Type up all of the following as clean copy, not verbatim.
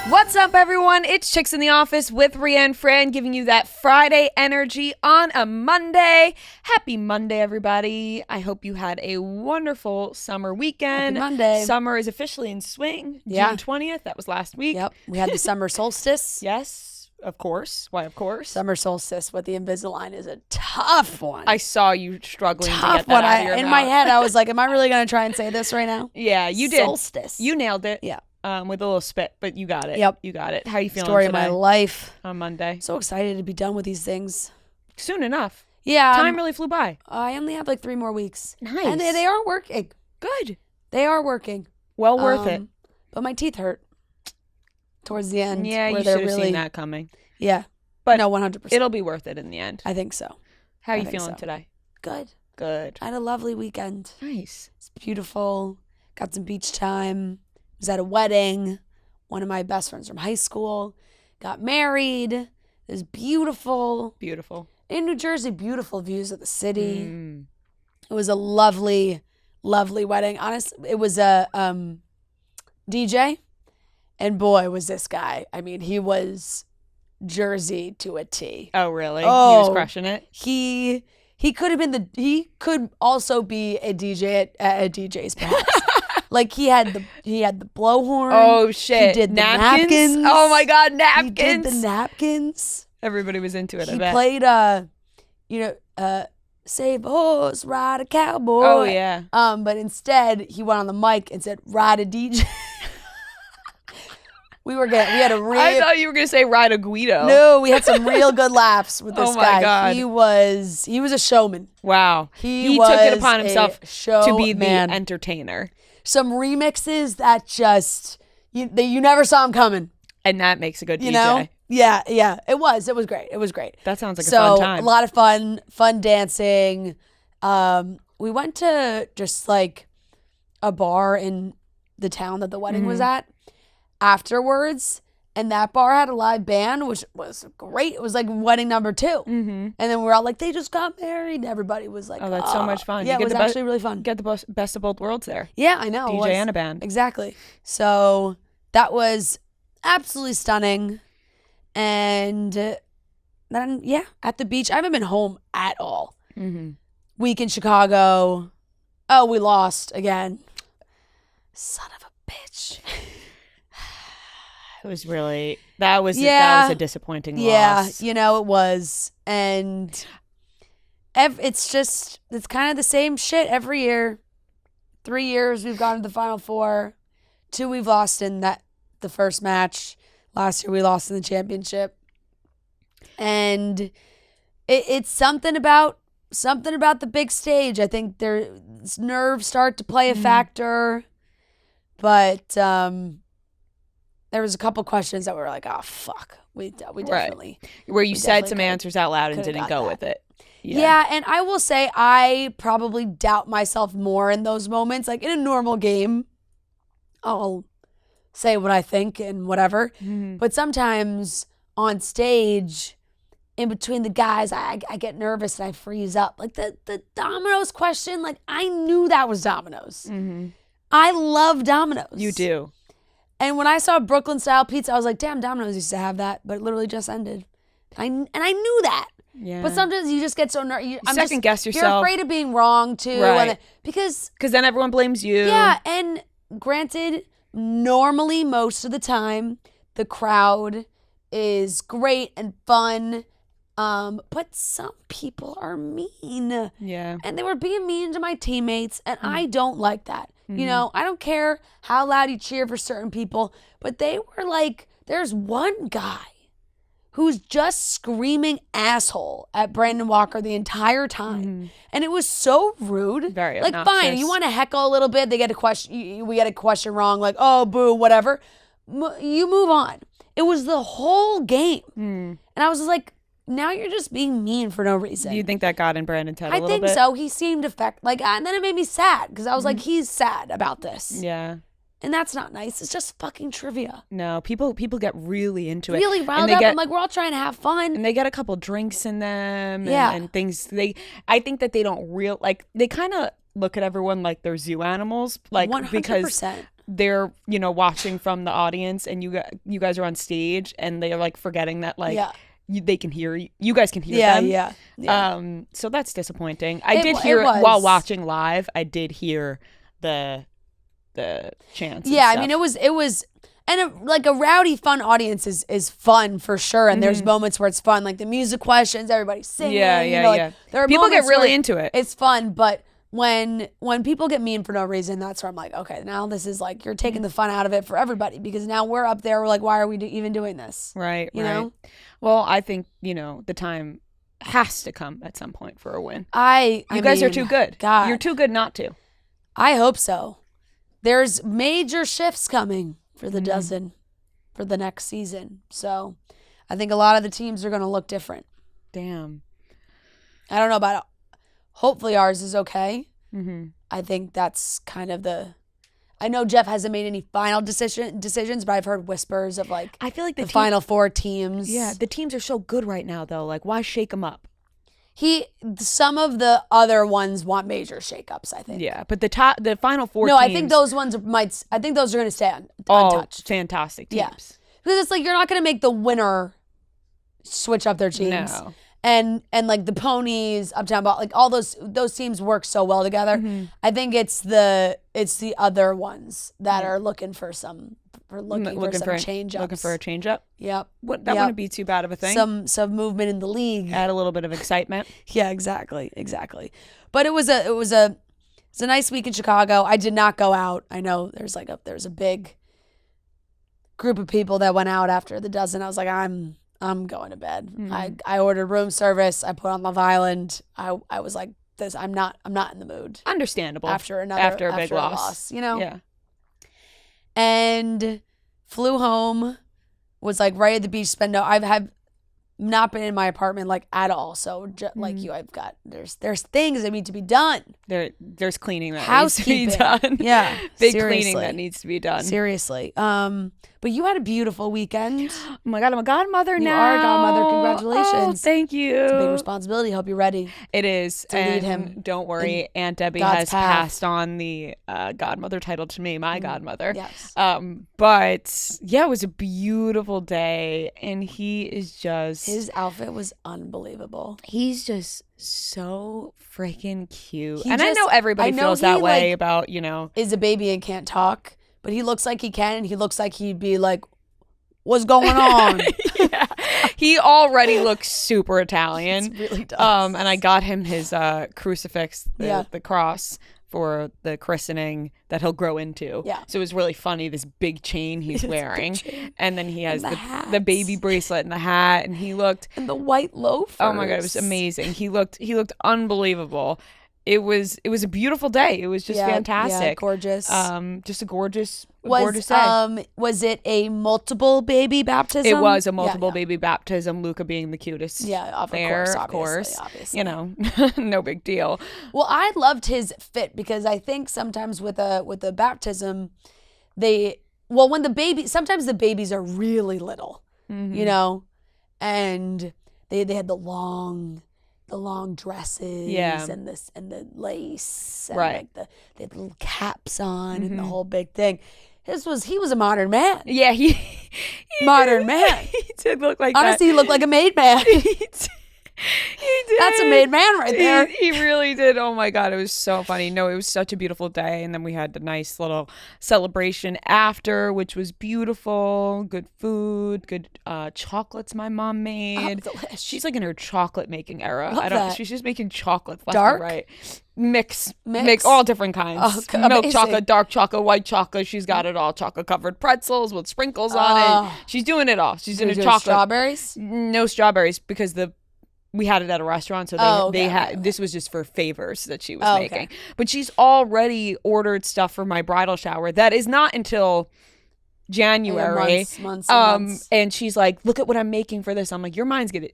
What's up, everyone? It's Chicks in the Office with Rianne Fran, giving you that Friday energy on a Monday. Happy Monday, everybody. I hope you had a wonderful summer weekend. Happy Monday. Summer is officially in swing. Yeah. June 20th. That was last week. Yep. We had the summer solstice. Yes, of course. Why, of course? Summer solstice with the Invisalign is a tough one. I saw you struggling to tough get that one. out of your In mouth. my head, I was like, am I really going to try and say this right now? Yeah, you did. Solstice. You nailed it. Yeah. With a little spit, but you got it. Yep. You got it. How are you feeling Story today? of my life. On Monday. So excited to be done with these things. Soon enough. Yeah. Time really flew by. I only have like 3 more weeks. Nice. And they are working. Good. They are working. Well worth it. But my teeth hurt towards the end. Yeah, where you they're should have really, seen that coming. Yeah. But no, 100%. It'll be worth it in the end. I think so. How are I you think feeling so. today? Good. Good. I had a lovely weekend. Nice. It's beautiful. Got some beach time. Was at a wedding. One of my best friends from high school got married. It was beautiful. Beautiful. In New Jersey, beautiful views of the city. Mm. It was a lovely, lovely wedding. Honestly, it was a DJ. And boy, was this guy. I mean, he was Jersey to a T. Oh, really? Oh. He was crushing it? He could have been he could also be a DJ at a DJ's perhaps. Like he had the blowhorn. Oh, shit. He did the napkins? napkins. Oh, my God, napkins. He did the napkins. Everybody was into it, I He bet. played save a horse, ride a cowboy. Oh, yeah. But instead he went on the mic and said, ride a DJ. we had a real I thought you were going to say ride a Guido. No, we had some real good laughs with this Oh, my guy. God. He was a showman. Wow. He was took it upon a himself to be the showman. entertainer. Some remixes that just you never saw him coming. And that makes a good DJ. You know? Yeah. It was great. That sounds like a So fun time. a lot of fun dancing. We went to just like a bar in the town that the wedding was at afterwards, and that bar had a live band, which was great. It was like wedding number 2. Mm-hmm. And then we were all like, they just got married. Everybody was like, Oh, that's so much fun. Yeah, You it was get the actually really fun. Get the best of both worlds there. Yeah, I know. DJ and a band. Exactly. So that was absolutely stunning. And then, yeah, at the beach. I haven't been home at all. Mm-hmm. Week in Chicago. Oh, we lost again. Son of a bitch. It was really that was a disappointing loss. Yeah, it was. And it's kind of the same shit every year. 3 years we've gone to the Final Four. 2 we've lost in the first match. Last year we lost in the championship. And it's something about the big stage. I think nerves start to play a factor. But there was a couple questions that were like, oh fuck, we definitely where you said some could've- answers out loud and could've didn't got go that. with it. Yeah, and I will say I probably doubt myself more in those moments. Like in a normal game, I'll say what I think and whatever. Mm-hmm. But sometimes on stage, in between the guys, I get nervous and I freeze up. Like the Domino's question, like I knew that was Domino's. Mm-hmm. I love Domino's. You do. And when I saw Brooklyn style pizza, I was like, damn, Domino's used to have that, but it literally just ended. I knew that. Yeah. But sometimes you just get so nervous. Second guess yourself. You're afraid of being wrong too. Right. Because then everyone blames you. yeah, and granted, normally most of the time the crowd is great and fun. But some people are mean. Yeah. And they were being mean to my teammates, and I don't like that. You know, I don't care how loud you cheer for certain people, but they were like, there's one guy who's just screaming asshole at Brandon Walker the entire time. And it was so rude. Very like, obnoxious. fine, you want to heckle a little bit, they get a question, we get a question wrong, like, oh, boo, whatever. You move on. It was the whole game. And I was just like, now you're just being mean for no reason. Do you think that got in Brandon's head a I little think bit? so. He seemed and then it made me sad because I was like, he's sad about this. Yeah. And that's not nice. It's just fucking trivia. No, people get really into it. Really riled up. I'm like, we're all trying to have fun. And they get a couple drinks in them Yeah. and things. I think that they don't they kind of look at everyone like they're zoo animals. Like 100%. because they're, watching from the audience and you guys are on stage and they're like forgetting that like they can hear you guys can hear them. Yeah. So that's disappointing. I did hear it while watching live. I did hear the chants. Yeah, I mean it was and a rowdy fun audience is fun for sure, and there's moments where it's fun, like the music questions, everybody's singing. There are people get really into it. It's fun, but when people get mean for no reason, that's where I'm like, okay, now this is like you're taking the fun out of it for everybody, because now we're up there, we're like, why are we even doing this? Right. You know? Well, I think the time has to come at some point for a win. You guys are too good. God, you're too good not to. I hope so. There's major shifts coming for the dozen for the next season. So I think a lot of the teams are going to look different. Damn. I don't know about it. Hopefully ours is okay. Mm-hmm. I think that's kind of I know Jeff hasn't made any final decisions, but I've heard whispers of like I feel like the final 4 teams. Yeah, the teams are so good right now though. Like, why shake them up? Some of the other ones want major shakeups, I think. Yeah, but the final 4 No, teams. I think those ones I think those are going to stay Oh, untouched. fantastic teams. Yeah. Because it's like you're not going to make the winner switch up their teams. No. And like the ponies, Uptown Ball, like all those teams work so well together. Mm-hmm. I think it's the other ones that are looking for some change ups. Looking for a change up. Yep. That wouldn't be too bad of a thing. Some movement in the league. Add a little bit of excitement. Yeah, exactly. But it was a nice week in Chicago. I did not go out. I know there's a big group of people that went out after the dozen. I was like, I'm going to bed. Mm-hmm. I ordered room service. I put on Love Island. I was like, this. I'm not in the mood. Understandable. After a big loss, Yeah. And flew home. Was like right at the beach. I've not been in my apartment like at all. So like you, there's things that need to be done. There's cleaning that needs to be Housekeeping. done. Yeah, big seriously. cleaning that needs to be done. Seriously. But you had a beautiful weekend. Oh my God, I'm a godmother now. You are a godmother. Congratulations. Oh, thank you. It's a big responsibility. Hope you're ready. It is. To lead him. Don't worry. Aunt Debbie God's has path. passed on the godmother title to me, my godmother. Yes. But yeah, it was a beautiful day. And he is just. His outfit was unbelievable. He's just so freaking cute. He I know everybody feels that way about, is a baby and can't talk, but he looks like he can, and he looks like he'd be like, what's going on? Yeah. He already looks super Italian. He really does. And I got him his crucifix, the cross for the christening that he'll grow into. Yeah. So it was really funny, this big chain he's wearing. And then he has the baby bracelet and the hat, and he looked. And the white loafers. Oh my God, it was amazing. He looked unbelievable. It was a beautiful day. It was just fantastic. Yeah, gorgeous. Just a gorgeous day. Was it a multiple baby baptism? It was a multiple baby baptism. Luca being the cutest. Yeah, of course. Obviously. No big deal. Well, I loved his fit, because I think sometimes with a baptism, sometimes the babies are really little, and they had the long dresses and the lace and right. like they had little caps on and the whole big thing. He was a modern man. Yeah, he modern man. He did look like Honestly, he looked like a made man. He did. That's a made man right there. He really did. Oh my God, it was so funny. No, it was such a beautiful day. And then we had the nice little celebration after, which was beautiful. Good food, good chocolates my mom made. Delicious. She's like in her chocolate making era. Love that. She's just making chocolate left Dark? and right. Mix all different kinds. Oh, milk amazing. chocolate, dark chocolate, white chocolate. She's got it all. Chocolate covered pretzels with sprinkles on it. She's doing it all. She's doing chocolate. Strawberries? No strawberries, because we had it at a restaurant, so they had this was just for favors that she was making. But she's already ordered stuff for my bridal shower that is not until January. Months. And she's like, "Look at what I'm making for this." I'm like, "Your mind's gonna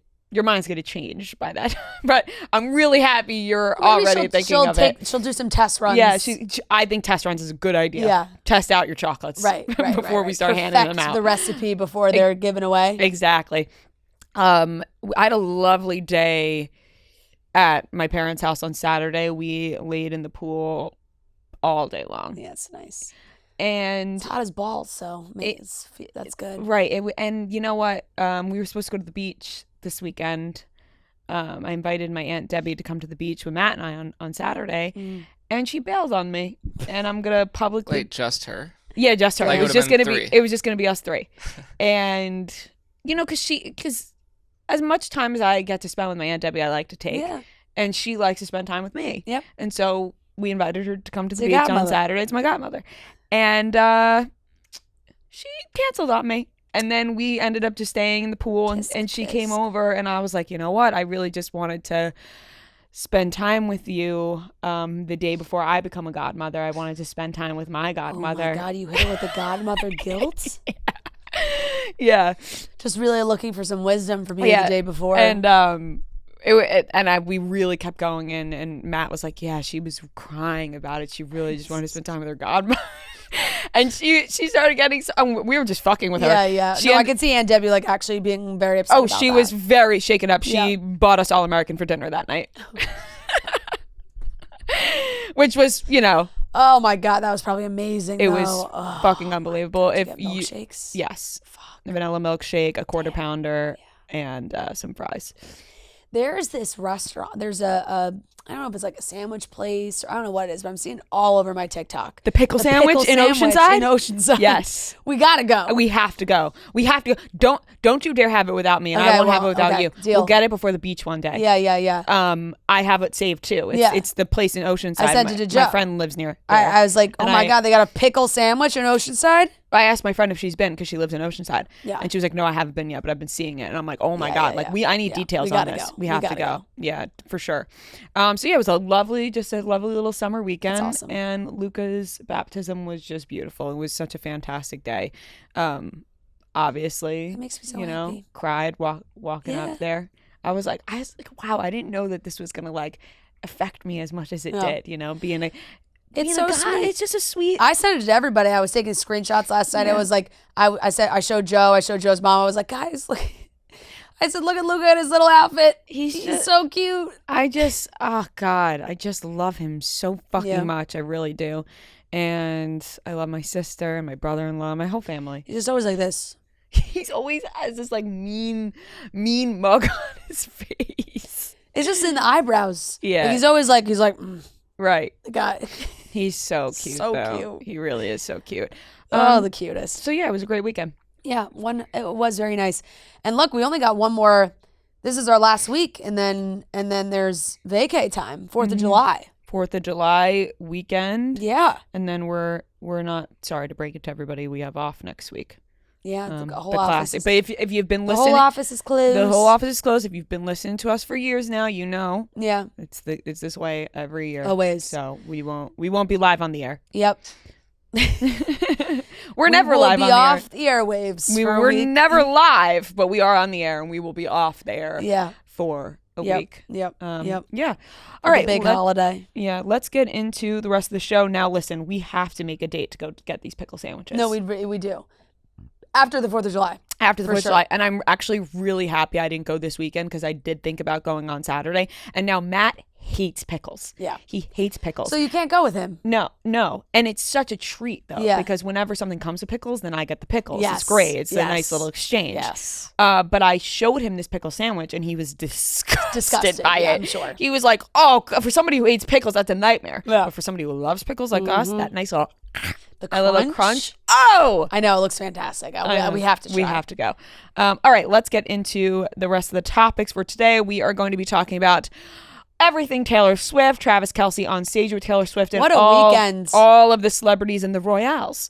change by that." But I'm really happy you're already thinking of it. She'll do some test runs. Yeah, I think test runs is a good idea. Yeah. Test out your chocolates before we start handing them out. The recipe before they're given away. Exactly. I had a lovely day at my parents' house on Saturday. We laid in the pool all day long. Yeah, it's nice. And It's hot as balls, so that's good. right. And you know what? We were supposed to go to the beach this weekend. I invited my Aunt Debbie to come to the beach with Matt and I on Saturday, and she bailed on me. And I'm gonna publicly Wait, just her? Yeah, just her. Like, it was just gonna be us three. And because as much time as I get to spend with my Aunt Debbie, I like to take, and she likes to spend time with me. Yep. And so we invited her to come to the It's beach your on godmother. Saturday. It's my godmother, and she canceled on me. And then we ended up just staying in the pool, and she came over, and I was like, you know what? I really just wanted to spend time with you the day before I become a godmother. I wanted to spend time with my godmother. Oh my God, you hit her with the godmother guilt? Yeah. Just really looking for some wisdom from you the day before. And we really kept going in, and Matt was like, yeah, she was crying about it. She really just wanted to spend time with her godmother. And she started getting we were just fucking with her. Yeah. I could see Aunt Debbie like actually being very upset. Oh, about she that. was very shaken up. She bought us all American for dinner that night. Which was, oh my God, that was probably amazing. It was fucking unbelievable. If you milkshakes. Yes. A vanilla milkshake, a quarter pounder, and some fries. There's this restaurant. There's a I don't know if it's like a sandwich place or I don't know what it is, but I'm seeing all over my TikTok. The pickle sandwich in Oceanside? Yes. We gotta go. We have to go. Don't you dare have it without me, and I won't have it without you. Deal. We'll get it before the beach one day. Yeah. I have it saved too. It's the place in Oceanside. I sent it to Joe. My friend lives near. I was like, oh my God, they got a pickle sandwich in Oceanside? I asked my friend if she's been because she lives in Oceanside. Yeah. And she was like, no, I haven't been yet, but I've been seeing it. And I'm like, oh my God. I need details on this. Go. We have to go. Yeah, for sure. So yeah, it was a lovely little summer weekend. That's awesome. And Luca's baptism was just beautiful. It was such a fantastic day. Obviously, it makes me so happy. Cried walking up there. I was like, wow, I didn't know that this was going to affect me as much as it did, being a... It's so sweet. It's just a sweet. I sent it to everybody. I was taking screenshots last night. I was like, I showed Joe. I showed Joe's mom. I was like, guys, I said, look at Luca in his little outfit. He's so cute. I just love him so fucking much. I really do. And I love my sister and my brother-in-law, my whole family. He's just always like this. He's always has this mean mug on his face. It's just in the eyebrows. Yeah. He's always like, right. The guy. He's so cute. So cute. He really is so cute. The cutest. So yeah, it was a great weekend. Yeah, it was very nice. And look, we only got one more. This is our last week, and then there's vacay time, 4th of July. 4th of July weekend. Yeah. And then we're not, sorry to break it to everybody, we have off next week. Yeah, the whole office. Is, but if you've been listening, the whole office is closed. The whole office is closed. If you've been listening to us for years now, you know. Yeah. It's this way every year. Always. So we won't be live on the air. Yep. We're never live on the air. We will be off the airwaves. We're never live, but we are on the air, and we will be off the air. Yeah. For a week. Yep. Yeah. All right. Big holiday. Yeah. Let's get into the rest of the show. Now, listen, we have to make a date to go get these pickle sandwiches. No, we do. After the 4th of July. After the 4th of July. And I'm actually really happy I didn't go this weekend because I did think about going on Saturday. And now Matt hates pickles. Yeah. He hates pickles. So you can't go with him. No. And it's such a treat, though. Yeah. Because whenever something comes to pickles, then I get the pickles. Yes. It's great. It's a nice little exchange. Yes. But I showed him this pickle sandwich, and he was disgusted by it. I'm sure. He was like, oh, for somebody who hates pickles, that's a nightmare. Yeah. But for somebody who loves pickles like us, that nice little... A little crunch. Oh! I know. It looks fantastic. We have to try. We have to go. All right. Let's get into the rest of the topics for today. We are going to be talking about everything Taylor Swift, Travis Kelce on stage with Taylor Swift, and what a weekend. All of the celebrities in the Royales.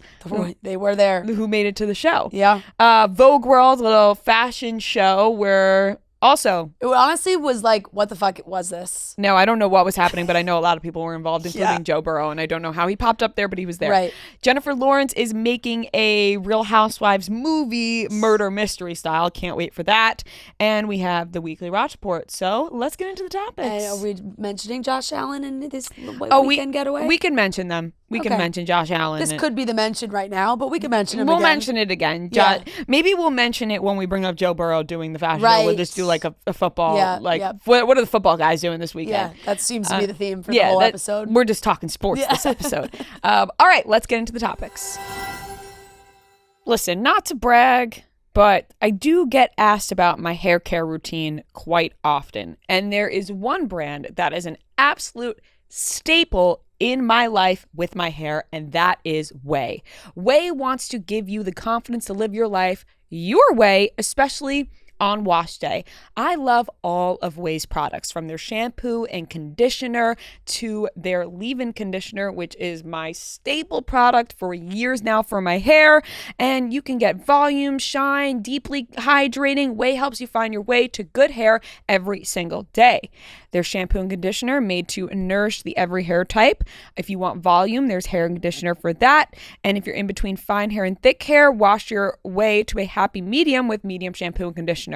They were there. Who made it to the show. Yeah. Vogue World, a little fashion show where... Also, it honestly was like, what the fuck was this? No, I don't know what was happening, but I know a lot of people were involved, including Joe Burrow, and I don't know how he popped up there, but he was there. Right. Jennifer Lawrence is making a Real Housewives movie, murder mystery style. Can't wait for that. And we have the weekly Watch Report. So let's get into the topics. And are we mentioning Josh Allen and this weekend getaway? We can mention them. We can mention Josh Allen. This could be the mention right now, but we can mention him We'll again. mention it again. Maybe we'll mention it when we bring up Joe Burrow doing the fashion show. We'll just do like a football. Yeah, like yeah. what are the football guys doing this weekend? Yeah, that seems to be the theme for the whole episode. We're just talking sports this episode. All right, let's get into the topics. Listen, not to brag, but I do get asked about my hair care routine quite often. And there is one brand that is an absolute staple in my life with my hair, and that is Ouai. Ouai wants to give you the confidence to live your life your way, especially on wash day. I love all of Ouai's products, from their shampoo and conditioner to their leave-in conditioner, which is my staple product for years now for my hair. And you can get volume, shine, deeply hydrating. Ouai helps you find your way to good hair every single day. Their shampoo and conditioner made to nourish the every hair type. If you want volume, there's hair and conditioner for that. And if you're in between fine hair and thick hair, wash your way to a happy medium with medium shampoo and conditioner.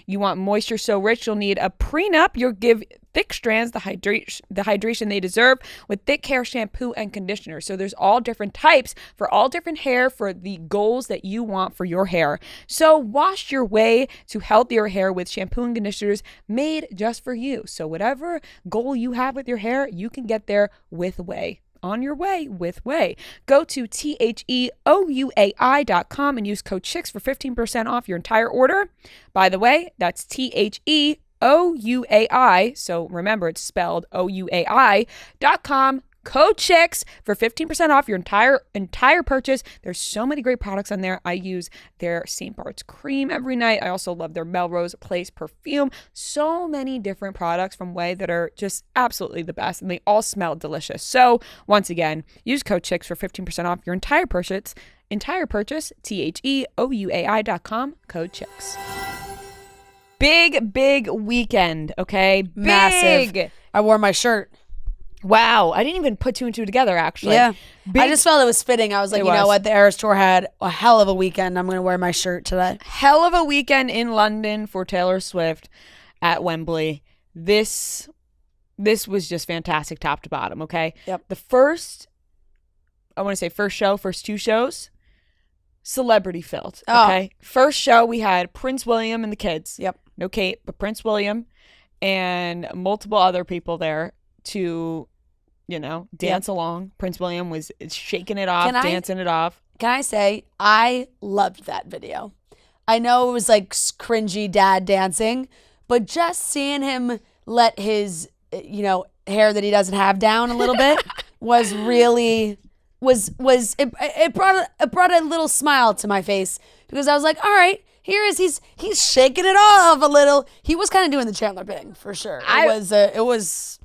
You want moisture so rich you'll need a prenup. You'll give thick strands the hydration they deserve with thick hair shampoo and conditioner. So there's all different types for all different hair for the goals that you want for your hair. So wash your way to healthier hair with shampoo and conditioners made just for you. So whatever goal you have with your hair, you can get there with Ouai. On your way with Ouai. Go to THEOUAI.com and use code CHICKS for 15% off your entire order. By the way, that's THEOUAI. So remember, it's spelled OUAI.com. Code CHICKS for 15% off your entire purchase. There's so many great products on there. I use their St. Bart's cream every night. I also love their Melrose Place perfume. So many different products from Ouai that are just absolutely the best, and they all smell delicious. So once again, use code CHICKS for 15% off your entire purchase. THEOUAI.com. Code CHICKS. Big weekend, okay? Massive. I wore my shirt. Wow, I didn't even put two and two together, actually. Yeah. I just felt it was fitting. I was like, know what? The Eras Tour had a hell of a weekend. I'm going to wear my shirt today. Hell of a weekend in London for Taylor Swift at Wembley. This was just fantastic top to bottom, okay? Yep. The first two shows, celebrity filled, okay? First show, we had Prince William and the kids. Yep. No Kate, but Prince William and multiple other people there to dance along. Prince William was shaking it off, dancing it off. Can I say, I loved that video. I know it was like cringy dad dancing, but just seeing him let his, hair that he doesn't have down a little bit was really, it brought a little smile to my face, because I was like, all right, here he's shaking it off a little. He was kind of doing the Chandler thing for sure. It was.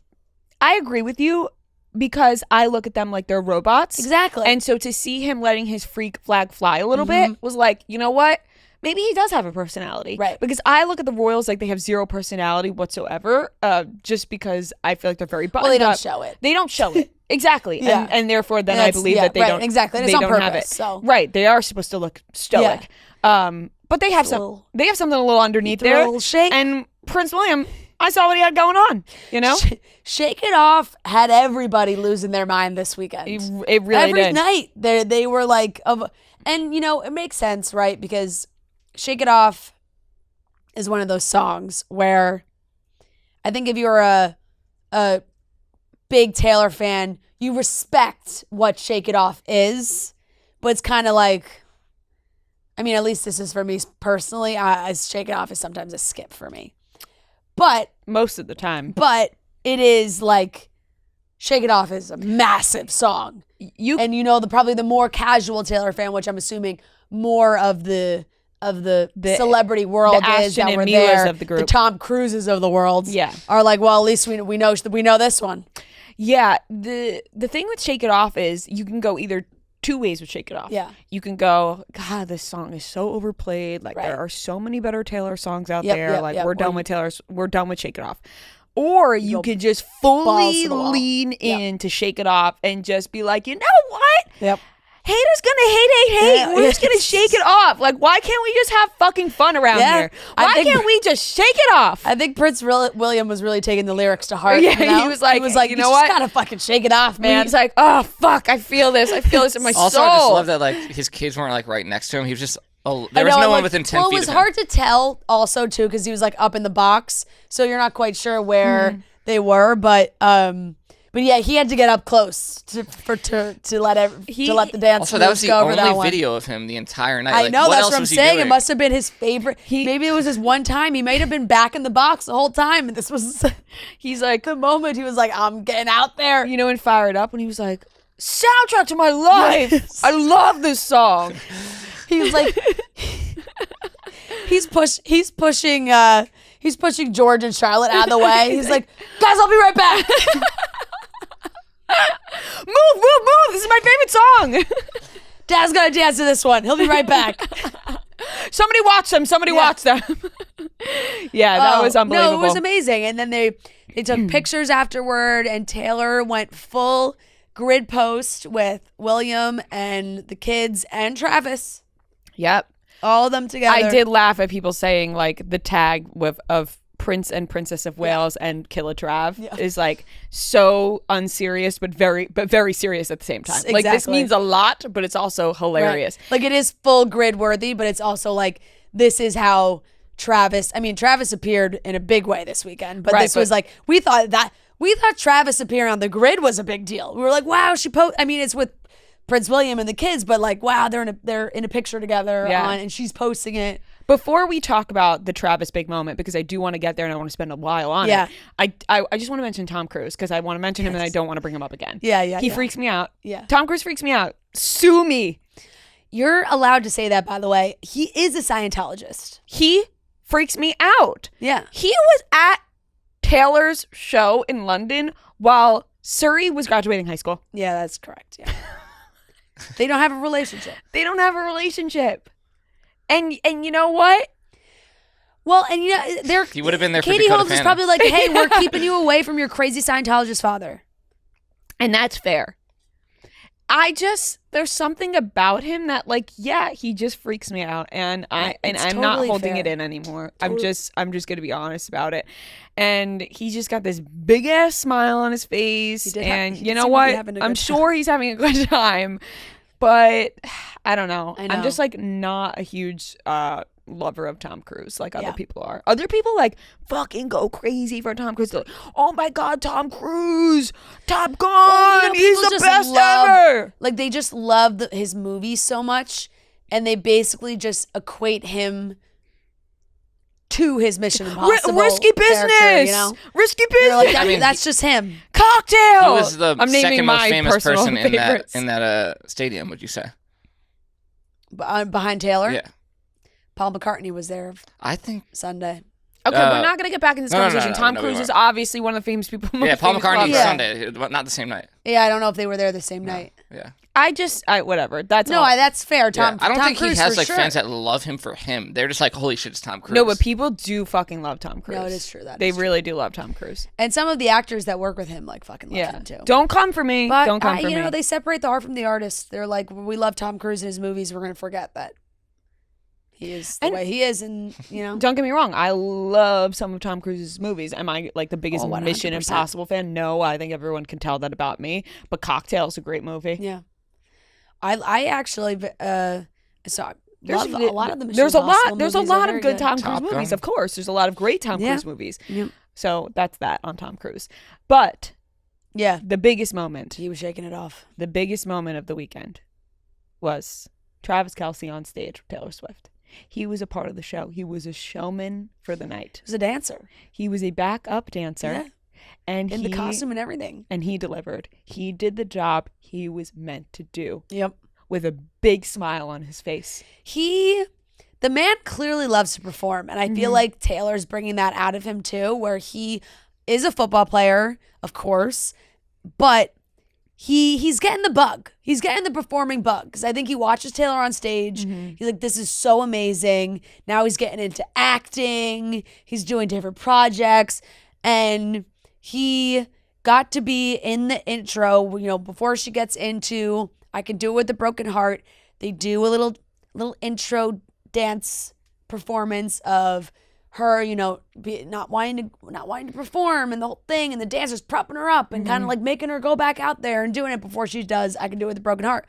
I agree with you, because I look at them like they're robots. Exactly. And so to see him letting his freak flag fly a little bit was like, you know what? Maybe he does have a personality. Right. Because I look at the Royals like they have zero personality whatsoever, just because I feel like they're very buttoned up. Well, they don't show it. They don't show it. Exactly. Yeah. And therefore then I believe that they don't. Exactly. And they it's on don't purpose, have it. So. Right. They are supposed to look stoic. Yeah. But they have something a little underneath there. A little shake. And Prince William, I saw what he had going on, Shake It Off had everybody losing their mind this weekend. It really did. Every night they were like, and it makes sense, right? Because Shake It Off is one of those songs where I think if you're a big Taylor fan, you respect what Shake It Off is, but it's kind of like, I mean, at least this is for me personally, Shake It Off is sometimes a skip for me. But most of the time. But it is like, Shake It Off is a massive song. Probably the more casual Taylor fan, which I'm assuming more of the celebrity world is that were there, of the group. The Tom Cruises of the world, yeah, are like, well, at least we know this one. Yeah, the thing with Shake It Off is you can go either two ways with Shake It Off. Yeah. You can go, God, this song is so overplayed. Like, there are so many better Taylor songs out there. We're done with Taylor's. We're done with Shake It Off. Or you could just fully lean in to Shake It Off and just be like, you know what? Yep. Haters gonna hate. Yeah. We're just gonna shake it off. Like, why can't we just have fucking fun around here? Why can't we just shake it off? I think Prince William was really taking the lyrics to heart. Yeah, he was like, you know what? You just gotta fucking shake it off, man. He's like, oh fuck, I feel this in my also, soul. I just love that like his kids weren't like right next to him. He was just Oh, there was no one within 10 feet. Well, it was hard to tell also too because he was like up in the box, so you're not quite sure where they were. But yeah, he had to get up close to let the dance. Also, that was the only video of him the entire night. I know, that's what I'm saying. It must have been his favorite. Maybe it was his one time. He might have been back in the box the whole time, and this was. He's like the moment he was like, "I'm getting out there," and fired up when he was like, "Soundtrack to my life." Yes. I love this song. He was like, he's pushing George and Charlotte out of the way. He's like, "Guys, I'll be right back." Move! This is my favorite song. Dad's gonna dance to this one. He'll be right back. Somebody watch them. Watch them. Yeah, that was unbelievable. No, it was amazing. And then they took pictures afterward, and Taylor went full grid post with William and the kids and Travis. Yep. All of them together. I did laugh at people saying like the tag of Prince and Princess of Wales and Killer Trav is like so unserious but very serious at the same time. Exactly. Like this means a lot, but it's also hilarious. Right. Like it is full grid worthy, but it's also like this is how Travis appeared in a big way this weekend. But this was like we thought Travis appearing on the grid was a big deal. We were like, wow, it's with Prince William and the kids, but like, wow, they're in a picture together and she's posting it. Before we talk about the Travis big moment, because I do want to get there and I want to spend a while on it, I just want to mention Tom Cruise because I want to mention him and I don't want to bring him up again. He freaks me out. Yeah. Tom Cruise freaks me out. Sue me. You're allowed to say that, by the way. He is a Scientologist. He freaks me out. Yeah. He was at Taylor's show in London while Suri was graduating high school. Yeah, that's correct. Yeah. They don't have a relationship. And you know what? Well, and you know, he would have been there for Katie Dakota Holmes is Fanning. probably like, hey, we're keeping you away from your crazy Scientologist father. And that's fair. There's something about him that like, he just freaks me out. And I'm totally not holding it in anymore. Totally. I'm just gonna be honest about it. And he's just got this big ass smile on his face. And you know what? I'm sure he's having a good time. But I don't know. I'm just like not a huge lover of Tom Cruise like other people are. Other people like fucking go crazy for Tom Cruise. They're like, oh my God, Tom Cruise, Top Gun, he's the best ever. Like they just love his movies so much, and they basically just equate him to his Mission Impossible risky business, you know? Risky business. Like, that's just him. Cocktail. He was the second most famous person favorites. in that stadium. Would you say? Behind Taylor. Yeah. Paul McCartney was there. I think Sunday. Okay, we're not gonna get back in this conversation. Tom Cruise is obviously one of the famous people. Yeah, Paul McCartney Sunday, but not the same night. Yeah, I don't know if they were there the same night. Yeah. Whatever. That's that's fair. I don't Tom think Cruise he has like sure. fans that love him for him. They're just like, holy shit, it's Tom Cruise. No, but people do fucking love Tom Cruise. No, it is true. They really do love Tom Cruise. And some of the actors that work with him like fucking love him too. Don't come for me. But don't come for me. You know, they separate the art from the artist. They're like, we love Tom Cruise in his movies. We're gonna forget that he is the way he is, and you know. Don't get me wrong. I love some of Tom Cruise's movies. Am I like the biggest Mission Impossible fan? No, I think everyone can tell that about me. But Cocktail is a great movie. Yeah. I actually saw a lot of the Mission There's a lot of good Tom Cruise movies. Of course, there's a lot of great Tom Cruise movies. Yep. So that's that on Tom Cruise. But the biggest moment, he was shaking it off. The biggest moment of the weekend was Travis Kelce on stage with Taylor Swift. He was a part of the show. He was a showman for the night. He was a dancer. He was a backup dancer. Yeah. And in the costume and everything. And he delivered. He did the job he was meant to do. Yep. With a big smile on his face. The man clearly loves to perform. And I feel like Taylor's bringing that out of him too, where he is a football player, of course, but he's getting the bug. He's getting the performing bug. Because I think he watches Taylor on stage. He's like, this is so amazing. Now he's getting into acting. He's doing different projects. And he got to be in the intro, you know, before she gets into I Can Do It With a Broken Heart. They do a little intro dance performance of her, you know, not wanting to perform and the whole thing, and the dancers propping her up and kind of like making her go back out there and doing it before she does I Can Do It With a Broken Heart.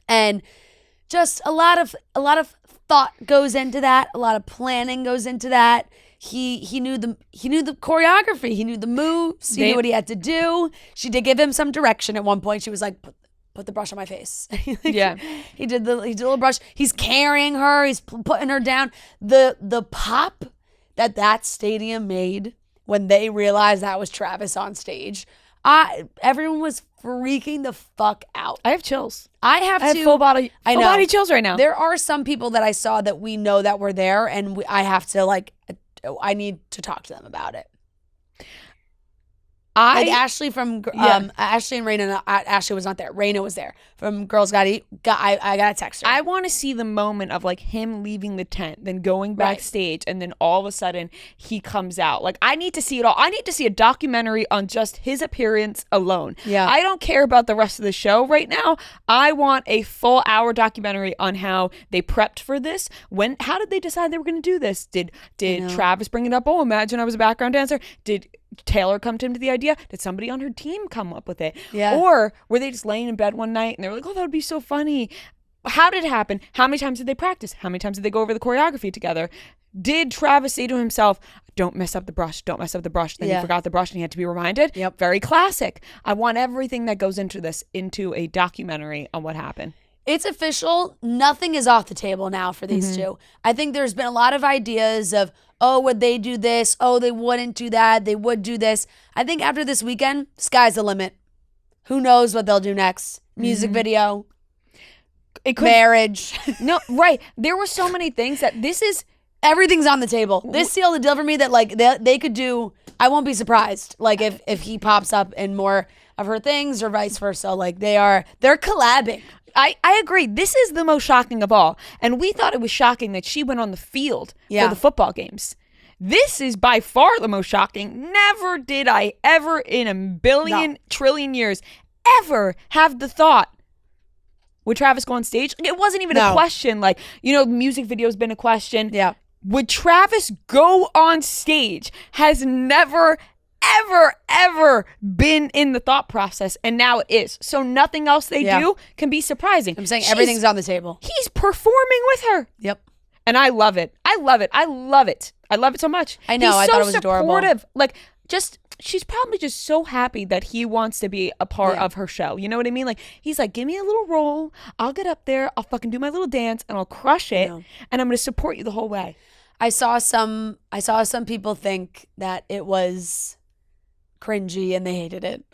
And just a lot of thought goes into that. A lot of planning goes into that. He knew the choreography. He knew the moves. He knew what he had to do. She did give him some direction at one point. She was like, put the brush on my face. Yeah. He did a little brush. He's carrying her. He's putting her down. The pop that stadium made when they realized that was Travis on stage, everyone was freaking the fuck out. I have chills. I have full body chills right now. There are some people that I saw that we know that were there, and I have to I need to talk to them about it. Ashley from Ashley and Raina. Ashley was not there. Raina was there from Girls Gotta Eat. I got to text her. I want to see the moment of like him leaving the tent, then going backstage, and then all of a sudden he comes out. Like I need to see it all. I need to see a documentary on just his appearance alone. Yeah. I don't care about the rest of the show right now. I want a full hour documentary on how they prepped for this. How did they decide they were going to do this? Did Travis bring it up? Oh, imagine I was a background dancer. Did Taylor come to him to the idea? Did somebody on her team come up with it? Yeah. Or were they just laying in bed one night and they were like, oh, that would be so funny. How did it happen? How many times did they practice? How many times did they go over the choreography together? Did Travis say to himself, don't mess up the brush, don't mess up the brush? Then he forgot the brush and he had to be reminded. Yep. Very classic. I want everything that goes into this into a documentary on what happened. It's official. Nothing is off the table now for these two. I think there's been a lot of ideas of, oh, would they do this? Oh, they wouldn't do that. They would do this. I think after this weekend, sky's the limit. Who knows what they'll do next? Music video, marriage. No, right. There were so many things that everything's on the table. This sealed the deal for me that like they could do. I won't be surprised. Like if he pops up in more of her things or vice versa. Like they're collabing. I agree. This is the most shocking of all. And we thought it was shocking that she went on the field for the football games. This is by far the most shocking. Never did I ever in a billion trillion years ever have the thought, would Travis go on stage? It wasn't even a question. Like, the music video has been a question. Yeah. Would Travis go on stage? Has never ever been in the thought process, and now it is. So nothing else they do can be surprising. I'm saying everything's on the table. He's performing with her. Yep. And I love it. I love it. I love it. I love it so much. I know. He's I thought it was adorable. Like, she's probably just so happy that he wants to be a part of her show. You know what I mean? Like, he's like, give me a little role. I'll get up there. I'll fucking do my little dance and I'll crush it. And I'm going to support you the whole way. I saw some people think that it was cringy and they hated it.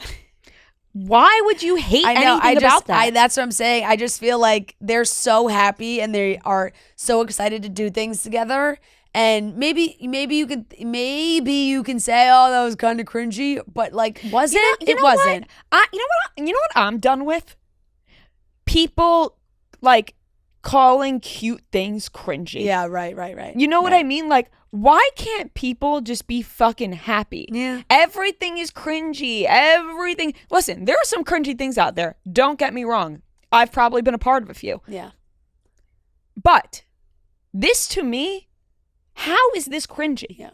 Why would you hate anything about that? That's what I'm saying. I just feel like they're so happy and they are so excited to do things together. And maybe you can say, oh, that was kind of cringy, but like, was it? It wasn't. You know what I'm done with? People like calling cute things cringy. Yeah, right. You know what I mean? Like, why can't people just be fucking happy? Yeah. Everything is cringy. Everything. Listen, there are some cringy things out there. Don't get me wrong. I've probably been a part of a few. Yeah. But this to me, how is this cringy? Yeah.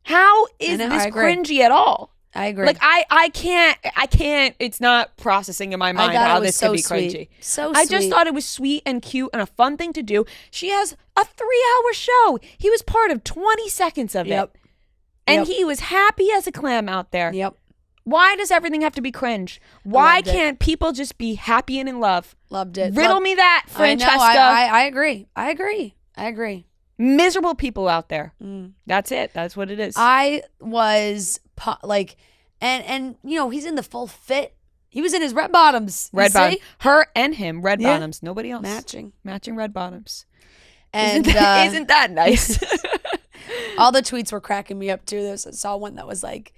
How is this cringy at all? I agree. Like I can't, it's not processing in my mind how this could be cringy. So I just thought it was sweet and cute and a fun thing to do. She has a 3-hour show. He was part of 20 seconds of it. And he was happy as a clam out there. Yep. Why does everything have to be cringe? Why can't people just be happy and in love? Loved it. Riddle me that, Francesca. I agree. Miserable people out there. That's it. That's what it is. I was like, and he's in the full fit. He was in his red bottoms. Red bottoms. Her and him, red bottoms. Nobody else. Matching red bottoms. And isn't that nice? All the tweets were cracking me up too. I saw one that was like,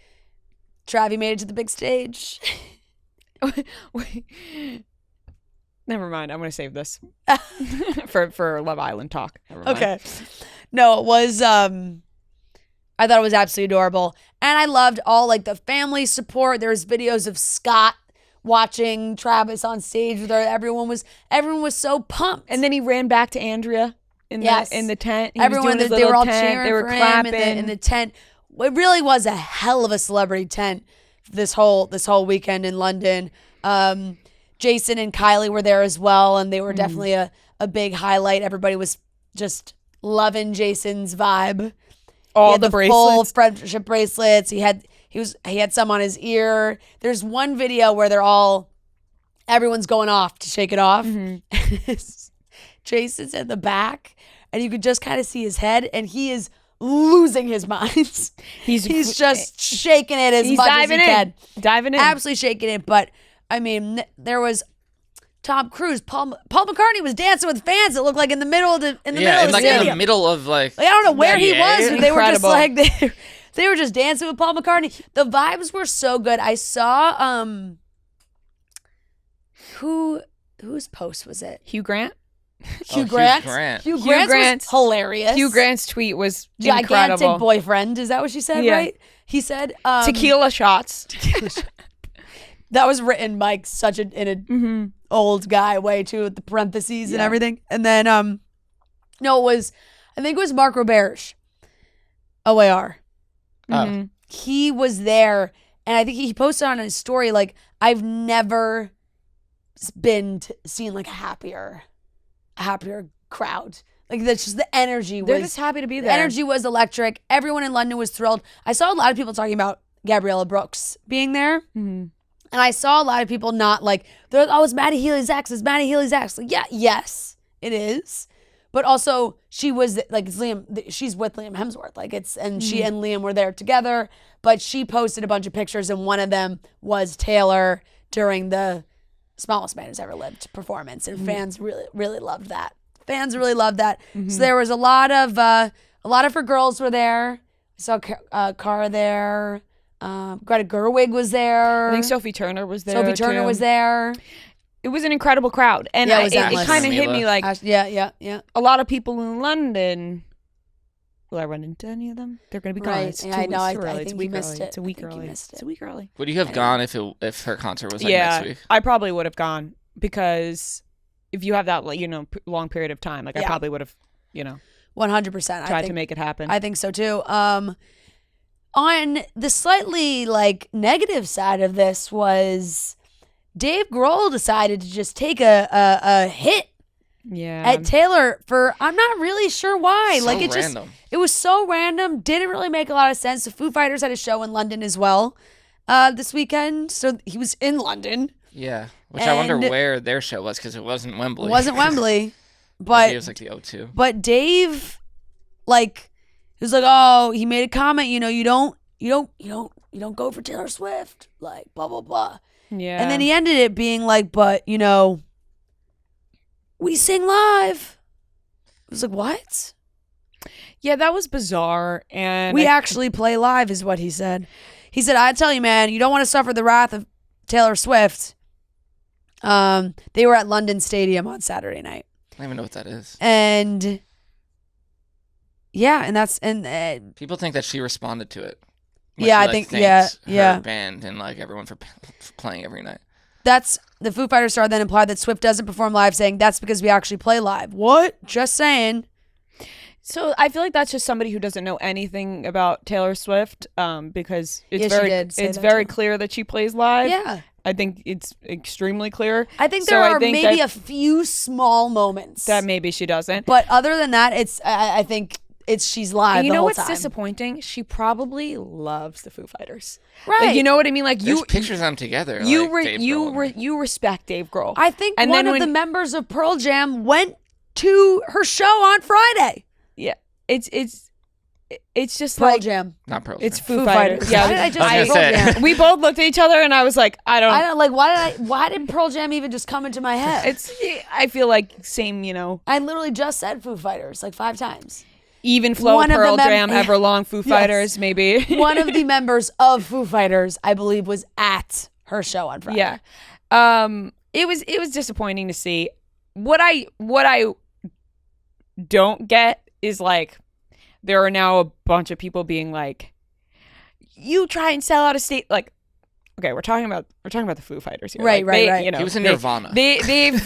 Travi made it to the big stage. Wait. Never mind. I'm going to save this for Love Island talk. Okay. No, it was, I thought it was absolutely adorable. And I loved all like the family support. There's videos of Scott watching Travis on stage with her. Everyone was so pumped. And then he ran back to Andrea in the tent. Everyone, they were all cheering for him in the tent. It really was a hell of a celebrity tent this whole weekend in London. Jason and Kylie were there as well, and they were definitely a big highlight. Everybody was just loving Jason's vibe. All the bracelets. Full friendship bracelets. He had some on his ear. There's one video where everyone's going off to shake it off. Mm-hmm. Jason's in the back, and you could just kind of see his head, and he is losing his mind. He's just shaking it as much as he can. Diving in. Absolutely shaking it. But, I mean, there was Tom Cruise. Paul McCartney was dancing with fans. It looked like in the middle of the in stadium. the middle of I don't know where he was. But they were just like they were just dancing with Paul McCartney. The vibes were so good. I saw whose post was it? Hugh Grant. Hugh Grant was hilarious. Hugh Grant's tweet was gigantic incredible. Boyfriend. Is that what she said? Yeah. Right? He said tequila shots. That was written like such in an old guy way too, with the parentheses and everything. And then I think it was Mark Roberge, OAR. Mm-hmm. He was there, and I think he posted on his story like, I've never been seen like a happier crowd. Like that's just the energy. They're just happy to be there. The energy was electric. Everyone in London was thrilled. I saw a lot of people talking about Gabriella Brooks being there. Mm-hmm. And I saw a lot of people not like, they're like, oh, it's Maddie Healy's ex. It's Maddie Healy's ex. Like, yeah, yes, it is. But also, she was like, it's Liam. She's with Liam Hemsworth. Like, she and Liam were there together. But she posted a bunch of pictures, and one of them was Taylor during the Smallest Man Who's Ever Lived performance, and fans really, really loved that. Fans really loved that. Mm-hmm. So there was a lot of her girls were there. I saw Cara there. Greta Gerwig was there. I think Sophie Turner was there. Was there. It was an incredible crowd, and it kind of hit me like, yeah. A lot of people in London. Will I run into any of them? They're going to be gone. Right. It's a week early. It's a week early. It's a week early. Would you have gone if her concert was next week? I probably would have gone, because if you have that long period of time, I probably would have 100%. tried to make it happen. I think so too. On the slightly negative side of this was Dave Grohl decided to just take a hit at Taylor for, I'm not really sure why. So random. It was so random. Didn't really make a lot of sense. The Foo Fighters had a show in London as well this weekend. So he was in London. Yeah. Which I wonder where their show was, because it wasn't Wembley. It wasn't Wembley. But it was like the O2. But Dave, he was like, oh, he made a comment, you don't go for Taylor Swift, blah blah blah. Yeah. And then he ended it being like, but we sing live. I was like, what? Yeah, that was bizarre. And we actually play live, is what he said. He said, I tell you, man, you don't want to suffer the wrath of Taylor Swift. They were at London Stadium on Saturday night. I don't even know what that is. And yeah, and people think that she responded to it. I think her band and everyone for playing every night. That's the Foo Fighters star then implied that Swift doesn't perform live, saying that's because we actually play live. What? Just saying. So I feel like that's just somebody who doesn't know anything about Taylor Swift, because it's very clear that she plays live. Yeah. I think it's extremely clear. I think there are maybe a few small moments that maybe she doesn't. But other than that, I think she's live. And you know what's disappointing? She probably loves the Foo Fighters. Right. You know what I mean? There's pictures of them together. You respect Dave Grohl. I think one of the members of Pearl Jam went to her show on Friday. Yeah. It's just Pearl Jam. Not Pearl Jam. It's Foo Fighters. Yeah. We both looked at each other, and I was like, I don't why did Pearl Jam even just come into my head? I feel like same, I literally just said Foo Fighters 5 times. Even flow Pearl Jam, Everlong, Foo Fighters, maybe. One of the members of Foo Fighters, I believe, was at her show on Friday. Yeah. It was disappointing to see. What I don't get is there are now a bunch of people being like, you try and sell out a state, okay, we're talking about the Foo Fighters here. Right. He was in Nirvana. They've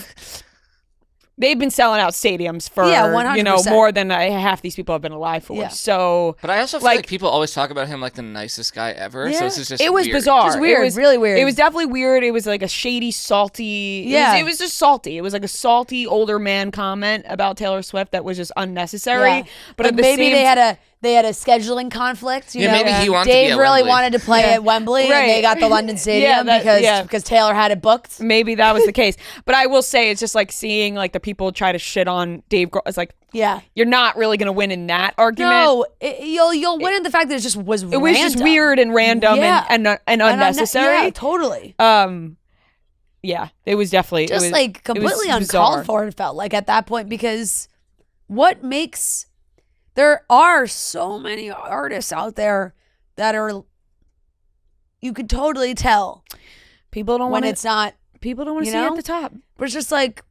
they've been selling out stadiums for, Yeah, 100%. more than half these people have been alive for. Yeah. So, But I also feel like people always talk about him like the nicest guy ever. Yeah. So this is just it was weird. bizarre. Just weird, It was really weird. It was definitely weird. It was like a shady, salty. Yeah. It was just salty. It was like a salty older man comment about Taylor Swift that was just unnecessary. Yeah. But Like at the maybe same they had a scheduling conflict. You Yeah, know? maybe he wanted to be Dave at really Wembley. wanted to play at Wembley, and they Right. got the London Stadium Yeah, because Taylor had it booked. maybe that was the case. But I will say it's just like seeing like the people try to shit on Dave Grohl. It's like, Yeah. you're not really going to win in that argument. No, you'll win in the fact that it just was It was just weird and random Yeah. and unnecessary. Yeah, totally. Yeah, it was definitely Just it was, like it was completely bizarre. uncalled for, it felt like at that point, because there are so many artists out there that are, you could totally tell People don't when want it's not, people don't want to you see it know? at the top. but it's just like,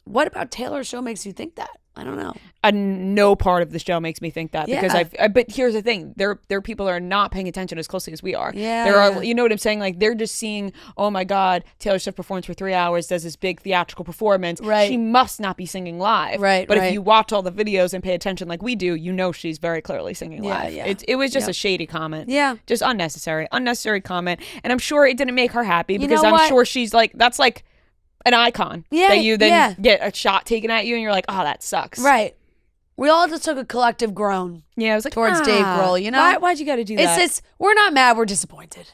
what about Taylor's show makes you think that? I don't know. No part of the show makes me think that because Yeah. but here's the thing, there are people that are not paying attention as closely as we are. Yeah, There are, yeah. you know what I'm saying? Like they're just seeing, oh my God, Taylor Swift performs for 3 hours, does this big theatrical performance. Right. She must not be singing live. Right, But right. if you watch all the videos and pay attention like we do, you know she's very clearly singing Yeah, live. yeah. It was just Yep. a shady comment. Yeah. Just unnecessary comment. And I'm sure it didn't make her happy because know I'm what? sure she's like, that's like an icon. Yeah, That you then yeah. get a shot taken at you and you're like, oh, that sucks. Right. We all just took a collective groan. Yeah, I was like, Towards Dave Grohl, you know? Why'd you got to do that? It's we're not mad, we're disappointed.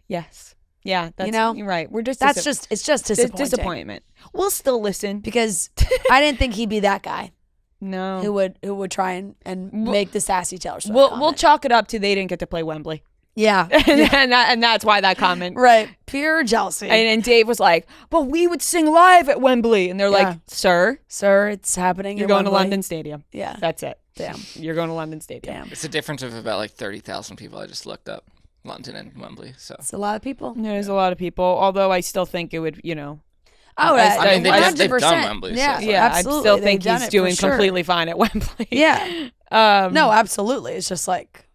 Yes. Yeah, that's, know? you're right. We're just It's just disappointing. disappointment. We'll still listen. Because I didn't think he'd be that guy No. who would try and make the sassy Taylor Swift We'll comment. chalk it up to they didn't get to play Wembley. Yeah. and that's why that comment. Right. Pure jealousy. And Dave was like, but we would sing live at Wembley. And they're Yeah. like, sir, Sir, it's happening. you're at going to Wembley. London Stadium. Yeah. That's it. Damn. You're going to London Stadium. Damn. It's a difference of about like 30,000 people. I just looked up London and Wembley. So It's a lot of people. There's a lot of people, although I still think it would, Oh, I mean, they've 100%. done Wembley, so Yeah, it's yeah, I absolutely. still They've think done he's it for doing sure. completely fine at Wembley. Yeah. No, absolutely. It's just like,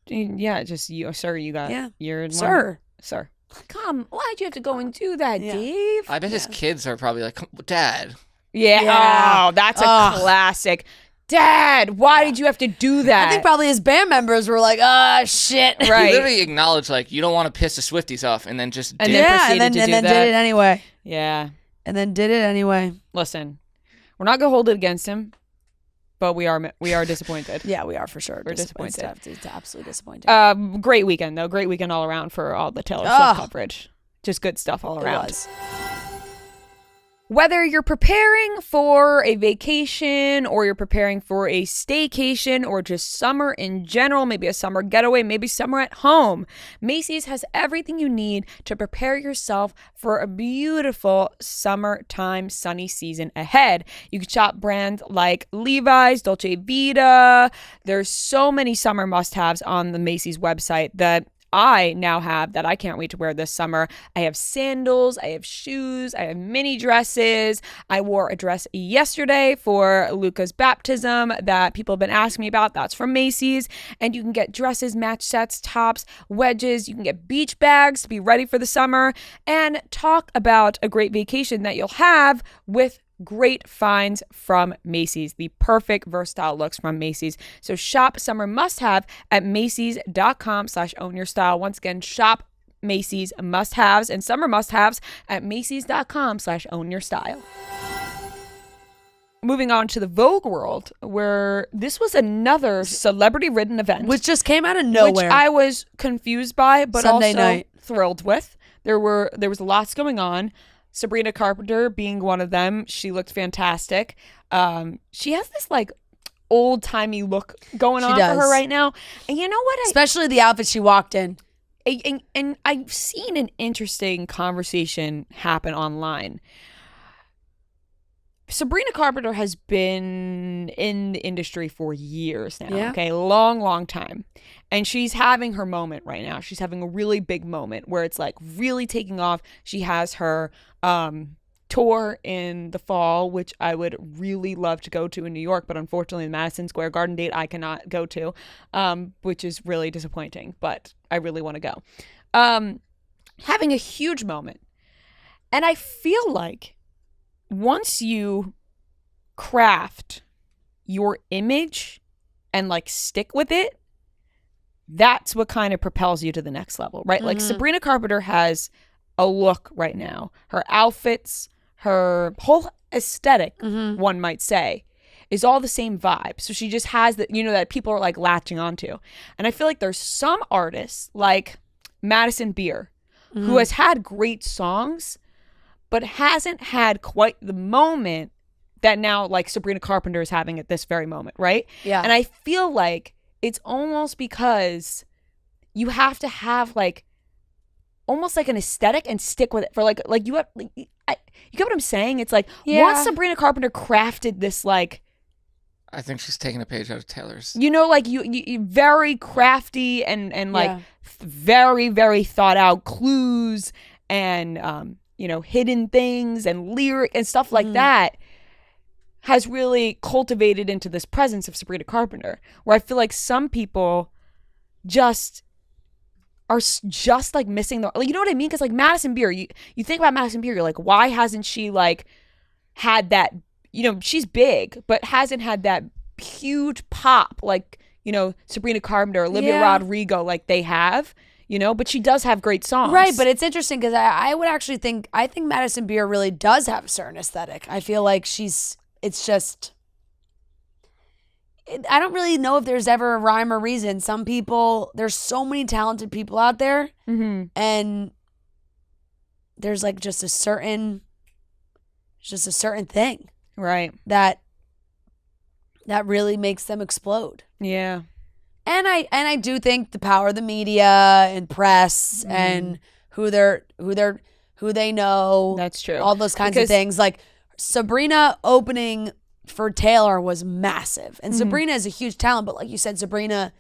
Yeah, just you, sir. You got Yeah. you're sir. sir. Come, why'd you have to go and do that, Yeah. Dave? I bet his kids are probably like, Dad. Yeah. Yeah. Oh, that's a Ugh. classic. Dad, why did you have to do that? I think probably his band members were like, shit. He Right. literally acknowledged like you don't want to piss the Swifties off, and then just And did. then Yeah, proceeded and to then do that. did it anyway. Yeah. And then did it anyway. Listen, we're not gonna hold it against him, but we are disappointed. Yeah, we are for sure. We're disappointed. It's absolutely disappointing. Great weekend though. Great weekend all around for all the Taylor Oh. Swift coverage. Just good stuff all It around. was. Whether you're preparing for a vacation or you're preparing for a staycation or just summer in general, maybe a summer getaway, maybe summer at home, Macy's has everything you need to prepare yourself for a beautiful summertime sunny season ahead. You can shop brands like Levi's, Dolce Vita. There's so many summer must-haves on the Macy's website that I now have that I can't wait to wear this summer. I have sandals, I have shoes, I have mini dresses. I wore a dress yesterday for Luca's baptism that people have been asking me about. That's from Macy's. And you can get dresses, match sets, tops, wedges. You can get beach bags to be ready for the summer and talk about a great vacation that you'll have with great finds from Macy's, the perfect versatile looks from Macy's. So shop summer must-have at Macy's.com/ownyourstyle. Once again, shop Macy's must-haves and summer must-haves at Macy's.com/ownyourstyle. Moving on to the Vogue World, where this was another celebrity-ridden event. Which just came out of nowhere. Which I was confused by, but Sunday also night. thrilled with. There was lots going on. Sabrina Carpenter being one of them. She looked fantastic. She has this like old-timey look going She on does. for her right now. And you know what? Especially the outfit she walked in. And I've seen an interesting conversation happen online. Sabrina Carpenter has been in the industry for years now. Yeah. Okay, long time. And she's having her moment right now. She's having a really big moment where it's like really taking off. She has her tour in the fall, which I would really love to go to in New York, but unfortunately the Madison Square Garden date I cannot go to, which is really disappointing, but I really want to go. Having a huge moment. And I feel like once you craft your image and like stick with it, that's what kind of propels you to the next level, right? Like Sabrina Carpenter has a look right now. Her outfits, her whole aesthetic, one might say, is all the same vibe. So she just has that, that people are like latching onto. And I feel like there's some artists like Madison Beer who has had great songs, but hasn't had quite the moment that now like Sabrina Carpenter is having at this very moment, right? Yeah. And I feel like it's almost because you have to have like almost like an aesthetic and stick with it for like you have like, you get what I'm saying? It's like once Sabrina Carpenter crafted this like, I think she's taking a page out of Taylor's. Like you very crafty and like very, very thought out clues and hidden things and lyric and stuff like that has really cultivated into this presence of Sabrina Carpenter, where I feel like some people just are just like missing the, like, you know what I mean? Because like Madison Beer, you think about Madison Beer, you're like, why hasn't she like had that, she's big, but hasn't had that huge pop like, Sabrina Carpenter, Olivia Rodrigo, like they have, but she does have great songs. Right, but it's interesting because I would actually think Madison Beer really does have a certain aesthetic. I feel like it's just, I don't really know if there's ever a rhyme or reason. Some people, there's so many talented people out there, and there's like just a certain thing, right, that really makes them explode. Yeah. And I do think the power of the media and press and who they know. That's true. All those kinds of things. Like Sabrina opening for Taylor was massive. And Sabrina is a huge talent, but like you said, Sabrina,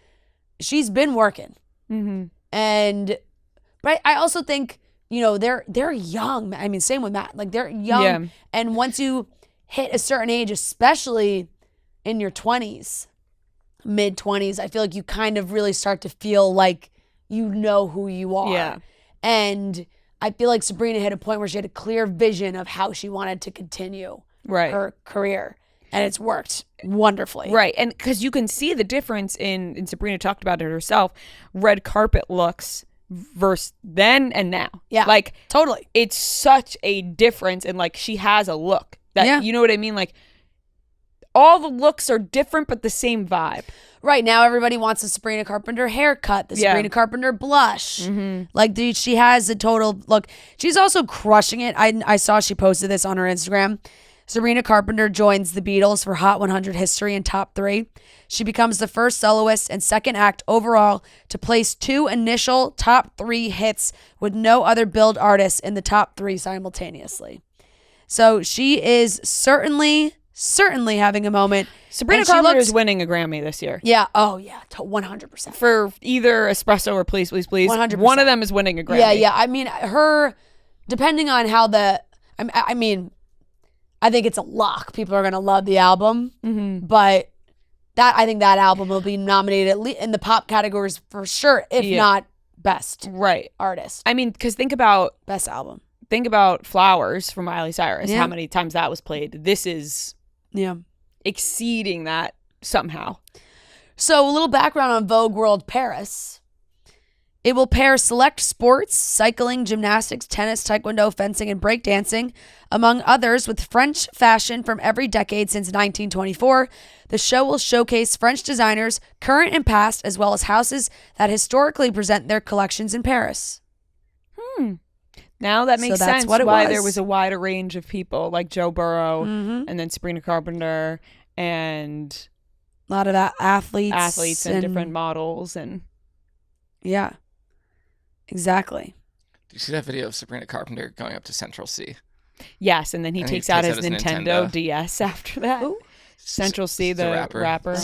she's been working. But I also think, they're young. I mean, same with Matt. Like they're young. Yeah. And once you hit a certain age, especially in your 20s, mid-20s, I feel like you kind of really start to feel like you know who you are. Yeah. And I feel like Sabrina hit a point where she had a clear vision of how she wanted to continue her career. And it's worked wonderfully. Right. And because you can see the difference in Sabrina talked about it herself, red carpet looks versus then and now. Yeah. Like totally. It's such a difference. And like she has a look that, you know what I mean? Like all the looks are different, but the same vibe. Right. Now everybody wants the Sabrina Carpenter haircut, the Sabrina Carpenter blush. Like she has a total look. She's also crushing it. I saw she posted this on her Instagram. Sabrina Carpenter joins the Beatles for Hot 100 history in top 3. She becomes the first soloist and second act overall to place 2 initial top 3 hits with no other Billboard artists in the top 3 simultaneously. So she is certainly having a moment. Sabrina Carpenter is winning a Grammy this year. Yeah. Oh, yeah. 100%. For either Espresso or Please, Please, Please. 100%. One of them is winning a Grammy. Yeah. I mean, depending on how I think it's a lock. People are going to love the album. But I think that album will be nominated at least in the pop categories for sure, if not best artist. I mean, because think about best album. Think about Flowers from Miley Cyrus, how many times that was played. This is exceeding that somehow. So a little background on Vogue World Paris. It will pair select sports, cycling, gymnastics, tennis, taekwondo, fencing, and breakdancing, among others, with French fashion from every decade since 1924. The show will showcase French designers, current and past, as well as houses that historically present their collections in Paris. Now that makes sense why there was a wider range of people like Joe Burrow and then Sabrina Carpenter and a lot of athletes and different models and exactly. Do you see that video of Sabrina Carpenter going up to Central C? Yes, and then he takes out his Nintendo DS after that. Ooh. Central C, the rapper.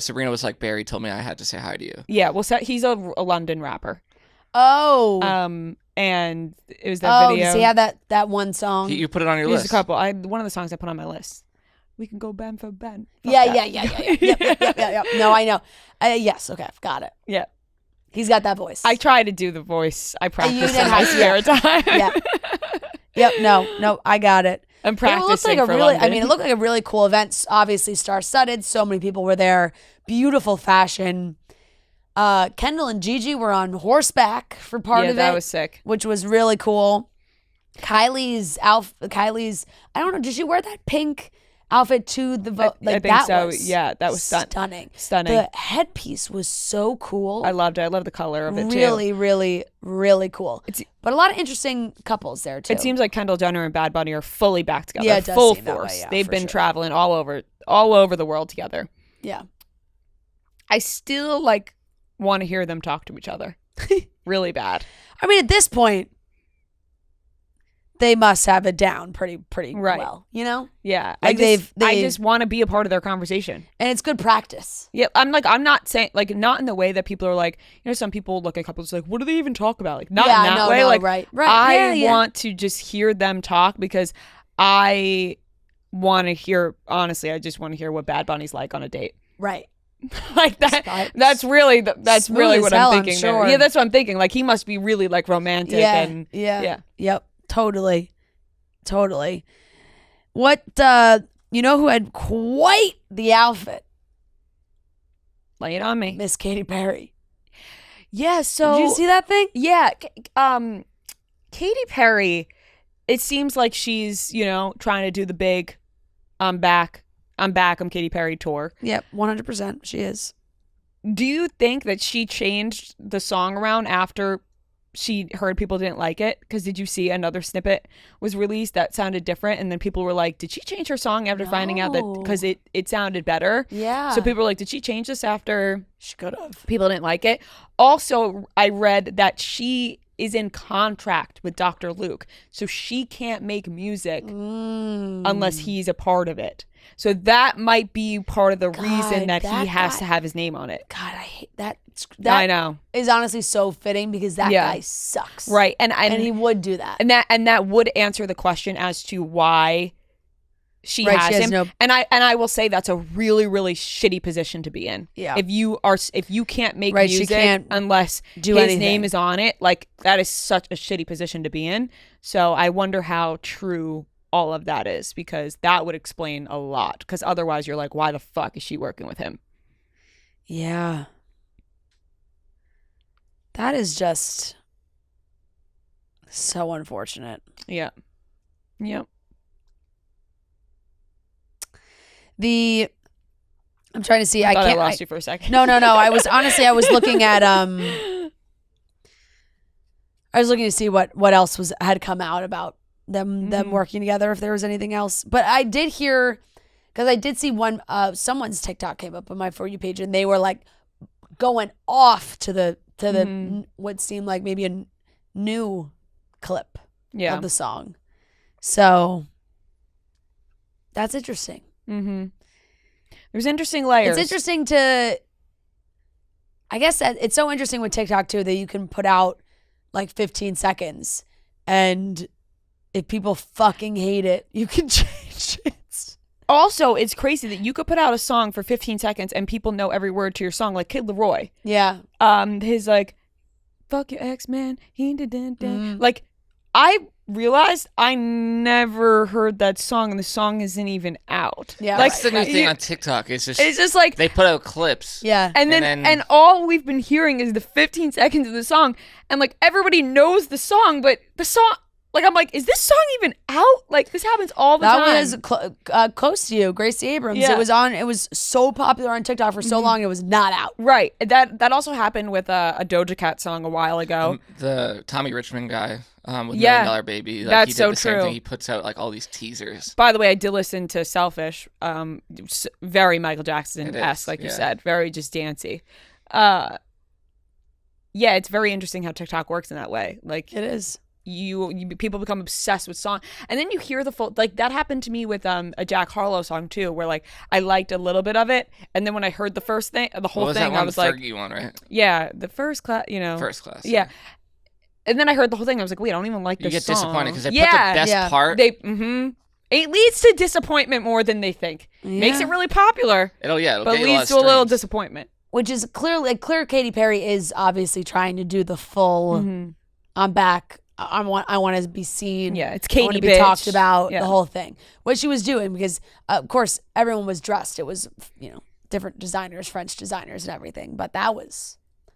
Sabrina was like, Barry told me I had to say hi to you. Yeah, well, he's a London rapper. Oh. And it was that video. Does he have that one song? You put it on your list. There's a couple. One of the songs I put on my list. We can go Ben for Ben. Yeah. Yep. No, I know. Yes, okay, got it. Yeah. He's got that voice. I try to do the voice. I practice in my spare time. Yeah. Yep, no, I got it. I'm But it looked practicing like for a really, London. it looked like a really cool event. Obviously, star-studded. So many people were there. Beautiful fashion. Kendall and Gigi were on horseback for part of it. That was sick. Which was really cool. Kylie's, I don't know, did she wear that pink outfit to the vote? I think that so. was Yeah, that was stunning. Stunning. The headpiece was so cool. I loved it. I love the color of it too. Really, really, really cool. But a lot of interesting couples there too. It seems like Kendall Jenner and Bad Bunny are fully back together. Yeah, it does full seem that way, force. yeah, They've for been sure. traveling all over the world together. Yeah. I still want to hear them talk to each other. Really bad. I mean, at this point, they must have it down pretty Right. well, you know? Yeah. Like I they've just want to be a part of their conversation. And it's good practice. Yeah, I'm not saying not in the way that people are like, some people look at couples like, what do they even talk about? Not in that way. Right. I want to just hear them talk because I want to hear, honestly, I just want to hear what Bad Bunny's like on a date. Right. Like that. That's really Smooth really as what hell, I'm I'm thinking. sure. There. Yeah, that's what I'm thinking. Like he must be really romantic and Yeah. Yep. Totally. What who had quite the outfit? lay it on me. Miss Katy Perry. Yeah, so Did you see that thing? Yeah, Katy Perry, it seems like she's, trying to do the big I'm back, I'm Katy Perry tour. Yep, 100% she is. Do you think that she changed the song around after she heard people didn't like it? Because did you see another snippet was released that sounded different, and then people were like, did she change her song after finding out that because it sounded better? Yeah. So people were like, did she change this after She could have. people didn't like it? Also, I read that she is in contract with Dr. Luke, so she can't make music unless he's a part of it. So that might be part of the reason that he has to have his name on it. God, I hate that. I know. Is honestly so fitting because that guy sucks. Right. And he would do that. And that would answer the question as to why she has him. And I will say that's a really, really shitty position to be in. Yeah. If you can't make Right, she music can't unless do his anything. name is on it, that is such a shitty position to be in. So I wonder how true all of that is, because that would explain a lot. Because otherwise you're like, why the fuck is she working with him? Yeah. That is just so unfortunate. Yeah. Yep. I'm trying to see. I can't. I lost you for a second. No. I was looking at I was looking to see what else had come out about them working together, if there was anything else. But I did hear, because I did see one someone's TikTok came up on my For You page, and they were going off to the what seemed like maybe a new clip of the song. So that's interesting. Mm-hmm. There's interesting layers. It's interesting to, I guess that it's so interesting with TikTok too, that you can put out 15 seconds, and if people fucking hate it, you can change it. Also, it's crazy that you could put out a song for 15 seconds and people know every word to your song, like Kid Leroy. Yeah. His fuck your ex, man. He did. I realized I never heard that song, and the song isn't even out. Yeah. That's the new thing on TikTok. It's just they put out clips. Yeah. And then all we've been hearing is the 15 seconds of the song, and everybody knows the song, but the song, I'm like, is this song even out? This happens all the time. That was close to you, Gracie Abrams. Yeah. It was so popular on TikTok for so long, it was not out. Right. That also happened with a Doja Cat song a while ago. The Tommy Richmond guy with $1 Million Baby. That's he did so the same true. thing. He puts out all these teasers. By the way, I did listen to Selfish. Very Michael Jackson-esque, like you said. Very just dancey. Yeah, it's very interesting how TikTok works in that way. It is. You people become obsessed with song, and then you hear the full, that happened to me with a Jack Harlow song too, where I liked a little bit of it, and then when I heard the whole thing, I was like, Fergie one, right? Yeah, the first class, First Class. Yeah. And then I heard the whole thing, I was like, wait, I don't even like this song. You get disappointed because they put the best part. It leads to disappointment more than they think. Makes it really popular. It'll but get you leads to a little disappointment. Which is clear Katy Perry is obviously trying to do the full I'm back, I want to be seen. Yeah, it's I want Katie to be bitch. talked about, Yeah. the whole thing. What she was doing, because of course everyone was dressed. It was, different designers, French designers and everything. But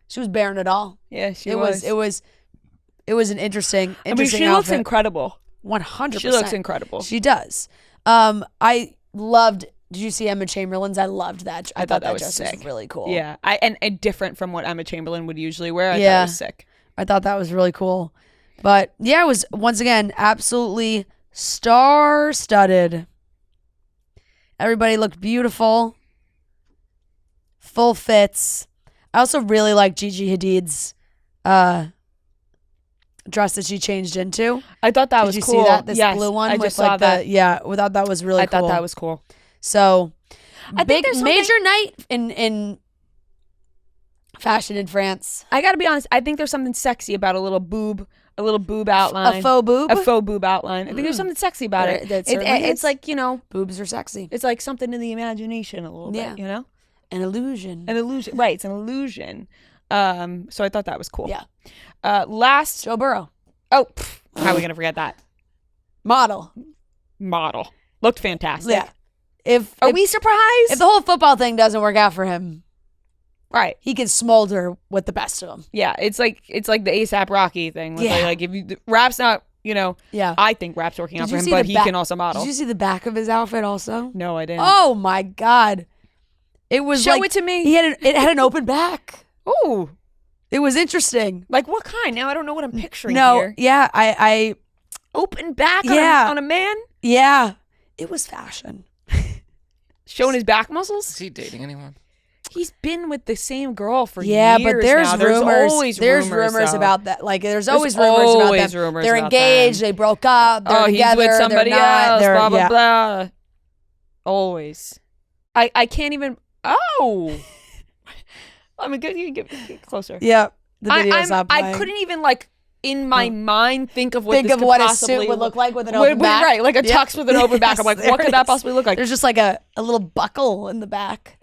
she was bearing it all. Yeah, she It was an interesting I mean, she looks outfit. incredible. 100%. She looks incredible. She does. I loved. Did you see Emma Chamberlain's? I loved that. I thought that was dress sick. was really cool. Yeah, and different from what Emma Chamberlain would usually wear. I thought Yeah. it was sick. I thought that was really cool. But yeah, it was once again absolutely star-studded. Everybody looked beautiful. Full fits. I also really like Gigi Hadid's dress that she changed into. I thought that was Did you cool. see that? This Yes, blue one? I with just saw like that. Yeah, we thought that was really cool. I thought that was cool. So, I think big there's something- major night in fashion in France. I gotta be honest. I think there's something sexy about a little boob outline, A faux boob? a faux boob outline. I think there's something sexy about it. That certainly It's is. like Boobs are sexy. it's like something in the imagination a little Yeah. bit. An illusion. An illusion, right? It's an illusion. So I thought that was cool. Yeah. Last. Joe Burrow. Oh, how are we gonna forget that? Model. Model looked fantastic. Yeah. If we surprised? If the whole football thing doesn't work out for him, right. he can smolder with the best of them. Yeah, it's like the ASAP Rocky thing. Yeah. Like if you rap's not, Yeah. I think rap's working out Did for you him, see but the he back- can also model. Did you see the back of his outfit also? No, I didn't. Oh my God. It was Show like it to me. it had an open back. Ooh, It was interesting. like what kind? Now I don't know what I'm picturing No, here. yeah, I Open back Yeah. on a man? yeah. It was fashion. Showing his back muscles? Is he dating anyone? He's been with the same girl for Yeah, years but there's now. rumors. Always there's rumors rumors though. about that. Like there's There's always rumors about always them. rumors They're about engaged. them. They broke up. They're Oh, together. he's with they're somebody not, else. they're- Blah blah yeah. blah. Always. I can't even. Oh. I mean, you get closer. Yeah, the video's not I playing. couldn't even in my mind think of what think this of could what a possibly suit would look like with an would- open back. Right, like a Yeah. tux with an open back. I'm like, Yes, what there could it that is. possibly look like? There's just like a little buckle in the back.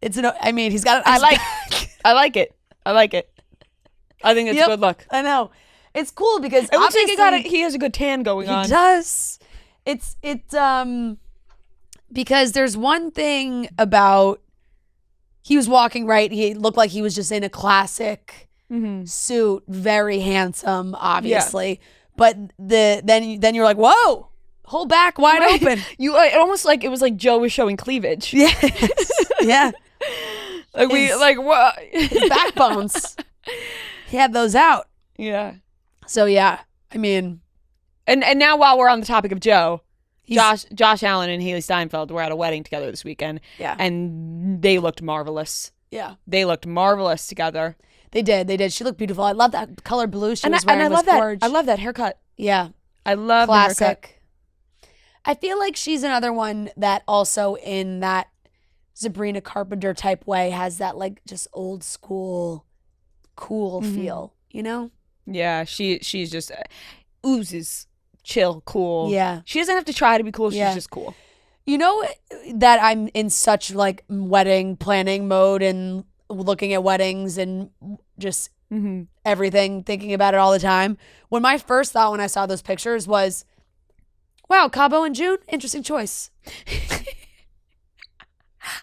He's got an I ice like pack. I like it. I like it. I think it's Yep. a good look. I know. It's cool because It looks like obviously he has a good tan going on. He does. It's because there's one thing about he was walking right. He looked like he was just in a classic suit, very handsome, obviously. But then you're like, whoa, whole back wide Right. open. It almost like it was like Joe was showing cleavage. Yes. Yeah. Like His- what? His backbones. He had those out. Yeah. So yeah, I mean, And now while we're on the topic of Joe, he's- Josh Allen and Hailee Steinfeld were at a wedding together this weekend. Yeah. And they looked marvelous. Yeah. They looked marvelous together. They did. She looked beautiful. I love that color blue she And was I wearing. love was that. gorge. I love that haircut. Yeah. I love the haircut. Classic. I feel like she's another one that also in that Sabrina Carpenter type way has that like just old school cool feel, you know? Yeah, she's just oozes chill, cool. Yeah. She doesn't have to try to be cool. She's Yeah. just cool. You know that I'm in such like wedding planning mode and looking at weddings and just everything, thinking about it all the time. When my first thought when I saw those pictures was, wow, Cabo in June, interesting choice.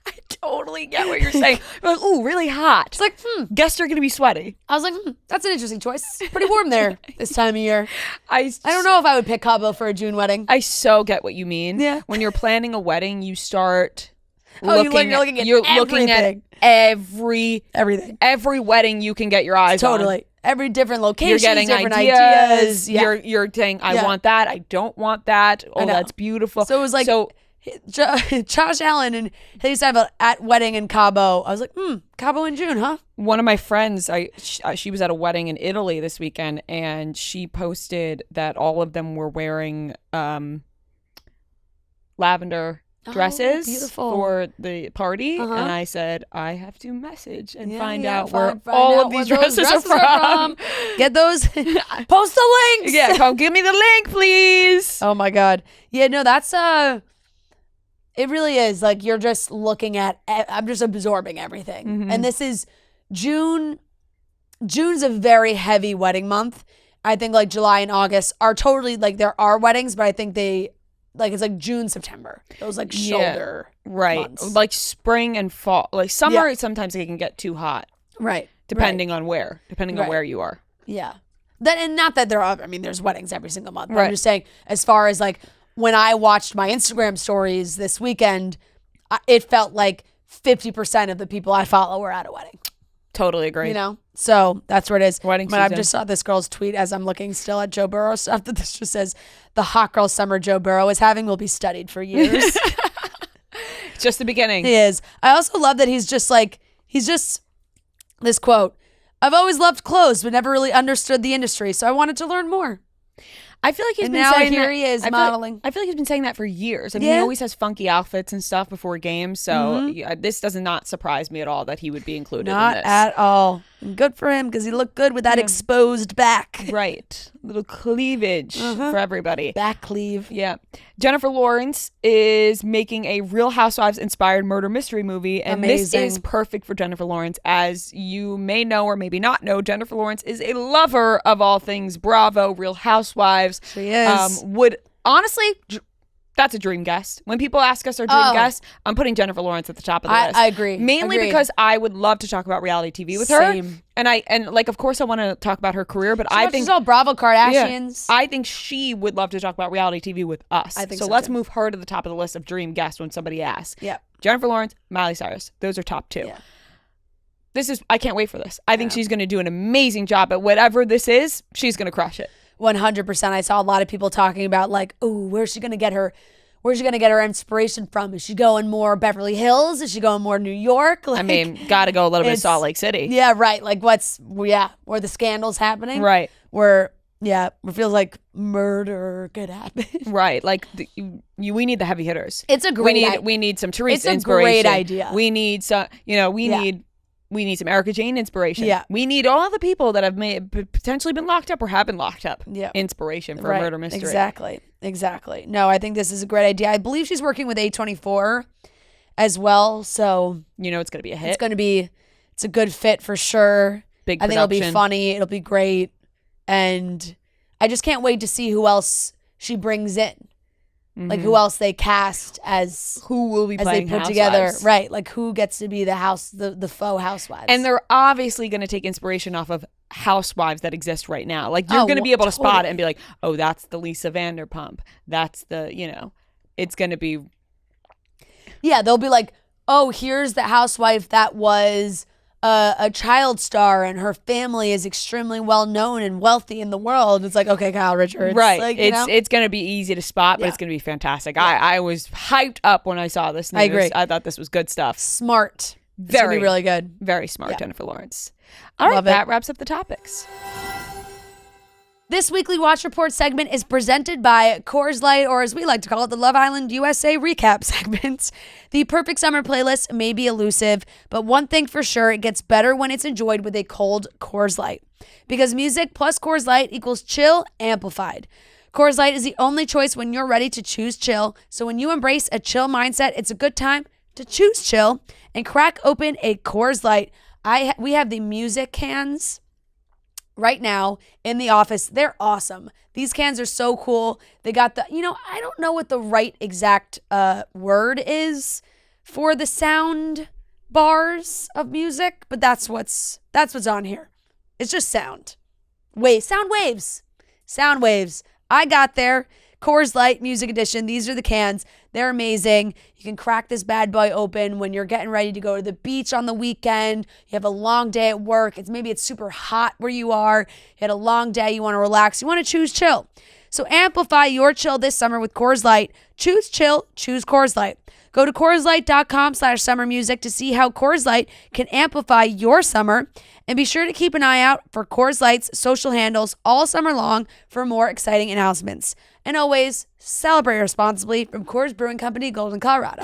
I totally get what you're saying. You're like, ooh, really hot. It's like, Guests are gonna be sweaty. I was like, that's an interesting choice. Pretty warm there this time of year. I don't know if I would pick Cabo for a June wedding. I so get what you mean. Yeah. When you're planning a wedding, you start Oh, you're looking at everything. everything. Every wedding you can get your eyes on. Totally. Every different location, You're getting different ideas. Yeah. You're saying, I Yeah. want that. I don't want that. Oh, know. that's beautiful. So it was like Josh Allen and Hailee Steinfeld at wedding in Cabo. I was like, Cabo in June, huh? One of my friends, she was at a wedding in Italy this weekend, and she posted that all of them were wearing lavender dresses beautiful. for the party. Uh-huh. And I said, I have to message and Yeah, find yeah, out where find all out of these where those dresses are from. Get those. Post the links. Yeah, come give me the link, please. Oh my God. Yeah, no, that's it really is. Like you're just looking at I'm just absorbing everything. And this is June. June's a very heavy wedding month. I think like July and August are totally like there are weddings, but I think they like it's like June, September. Those like shoulder months. Like spring and fall. Like summer, sometimes it can get too hot. Right. Depending on where you are. Yeah. Then and not that there are. I mean, there's weddings every single month. But Right. I'm just saying, as far as like when I watched my Instagram stories this weekend, it felt like 50% of the people I follow were at a wedding. Totally agree. You know, so that's where it is. Wedding But I season. just saw this girl's tweet as I'm looking still at Joe Burrow stuff that this just says the hot girl summer Joe Burrow is having will be studied for years. It's just the beginning. He is. I also love that he's just this quote. I've always loved clothes, but never really understood the industry, so I wanted to learn more. I feel like he's And been now saying here that, he is I feel modeling. I feel like he's been saying that for years. I mean, he Yeah. always has funky outfits and stuff before games. So this does not surprise me at all that he would be included Not in this. at all. And good for him because he looked good with that exposed back. Right. Little cleavage for everybody. Back cleave. Yeah. Jennifer Lawrence is making a Real Housewives inspired murder mystery movie. And this Amazing. is perfect for Jennifer Lawrence. As you may know or maybe not know, Jennifer Lawrence is a lover of all things Bravo, Real Housewives. She is. Would honestly, that's a dream guest. When people ask us our dream guest, I'm putting Jennifer Lawrence at the top of the list. I agree. Mainly Agreed. because I would love to talk about reality TV with her. Same. And like, of course, I want to talk about her career, but I think she's all Bravo Kardashians. I think she would love to talk about reality TV with us. I think so. so, Let's too. move her to the top of the list of dream guests when somebody asks. Yeah. Jennifer Lawrence, Miley Cyrus. Those are top two. Yeah. I can't wait for this. I think she's going to do an amazing job at whatever this is. She's going to crush it. 100%. I saw a lot of people talking about like, oh, where's she gonna get her inspiration from? Is she going more Beverly Hills? Is she going more New York? Like, I mean, got to go a little bit of it's- Salt Lake City. yeah, right. Like where the scandal's happening. Right. Where it feels like murder could happen. Right. Like we need the heavy hitters. It's a great we need some Teresa It's a inspiration. great idea. We need some, we need some Erica Jane inspiration. Yeah. We need all the people that have potentially been locked up or have been locked up. Yeah. Inspiration for a murder mystery. Exactly. No, I think this is a great idea. I believe she's working with A24 as well. So It's going to be a hit. it's a good fit for sure. Big I think it'll be production. funny. It'll be great. And I just can't wait to see who else she brings in. Like who else they cast as Who will be as they playing put Housewives. together. Right. Like who gets to be the faux housewives. And they're obviously going to take inspiration off of housewives that exist right now. Like you're going to be able to spot totally. it and be like, oh, that's the Lisa Vanderpump. That's the, it's going to be. yeah, they'll be like, oh, here's the housewife that was a child star and her family is extremely well known and wealthy in the world. It's like, okay, Kyle Richards. Right. Like, It's going to be easy to spot, but Yeah. it's going to be fantastic. I was hyped up when I saw this news. I agree. I thought this was good stuff. smart. It's gonna Very. be really good. Very smart, Yeah. Jennifer Lawrence. All right, Love it. that wraps up the topics. This weekly Watch Report segment is presented by Coors Light, or as we like to call it, the Love Island USA recap segment. The perfect summer playlist may be elusive, but one thing for sure, it gets better when it's enjoyed with a cold Coors Light. Because music plus Coors Light equals chill amplified. Coors Light is the only choice when you're ready to choose chill. So when you embrace a chill mindset, it's a good time to choose chill and crack open a Coors Light. We have the music cans right now in the office. They're awesome. These cans are so cool. They got the, I don't know what the right exact word is for the sound bars of music, but that's what's on here. It's just sound. Sound waves. I got there. Coors Light Music Edition. These are the cans. They're amazing. You can crack this bad boy open when you're getting ready to go to the beach on the weekend. You have a long day at work. Maybe it's super hot where you are. You had a long day. You want to relax. You want to choose chill. So amplify your chill this summer with Coors Light. Choose chill. Choose Coors Light. Go to CoorsLight.com/summermusic to see how Coors Light can amplify your summer. And be sure to keep an eye out for Coors Light's social handles all summer long for more exciting announcements. And always celebrate responsibly from Coors Brewing Company, Golden, Colorado.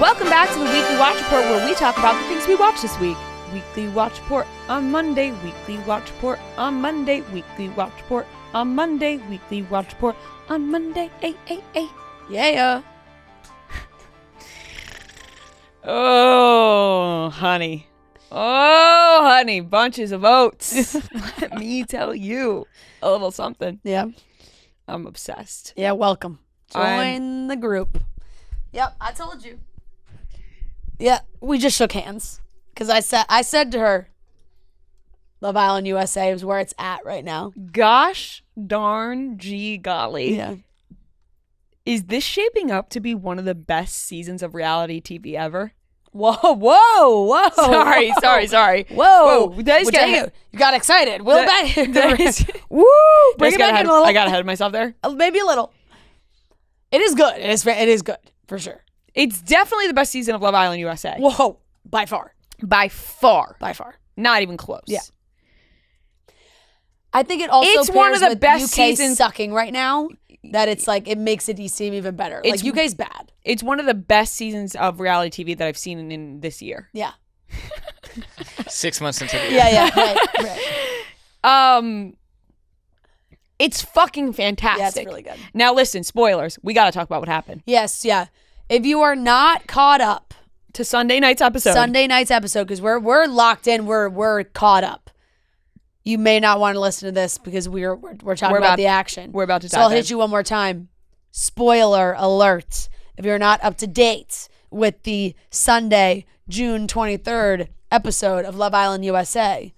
Welcome back to the Weekly Watch Report, where we talk about the things we watched this week. Weekly Watch Report on Monday. Weekly Watch Report on Monday. Weekly Watch Report on Monday. Weekly Watch Report on Monday. Yeah. Oh, honey. Oh, honey, bunches of oats. Let me tell you a little something. Yeah. I'm obsessed. Yeah, welcome. Join the group. Yep, I told you. Yeah, we just shook hands. Because I said to her, Love Island USA is where it's at right now. Gosh darn gee golly. Yeah. Is this shaping up to be one of the best seasons of reality TV ever? Whoa, whoa, whoa. Sorry. Whoa. Did I just get you got excited. Woo, bring it back in a little. I got ahead of myself there. Maybe a little. It is good. It is good, for sure. It's definitely the best season of Love Island USA. Whoa, by far. By far. Not even close. Yeah. I think it also it's one of the best UK seasons sucking right now. That it's like, it makes it seem even better. Like, UK's bad. It's one of the best seasons of reality TV that I've seen in this year. Yeah. 6 months into the Yeah, right. It's fucking fantastic. Yeah, it's really good. Now listen, spoilers. We got to talk about what happened. Yes, yeah. If you are not caught up to Sunday night's episode, because we're locked in, we're caught up. You may not want to listen to this because we're talking about the action. We're about to dive So I'll hit you one more time. Spoiler alert. If you're not up to date with the Sunday, June 23rd episode of Love Island USA,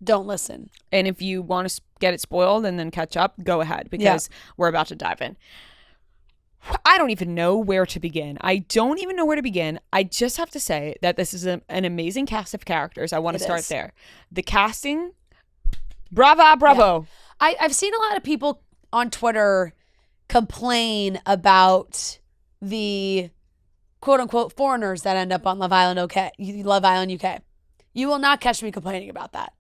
don't listen. And if you want to get it spoiled and then catch up, go ahead because we're about to dive in. I don't even know where to begin. I just have to say that this is an amazing cast of characters. I want to start there. The casting, bravo. Yeah. I've seen a lot of people on Twitter complain about the quote-unquote foreigners that end up on Love Island UK. You will not catch me complaining about that.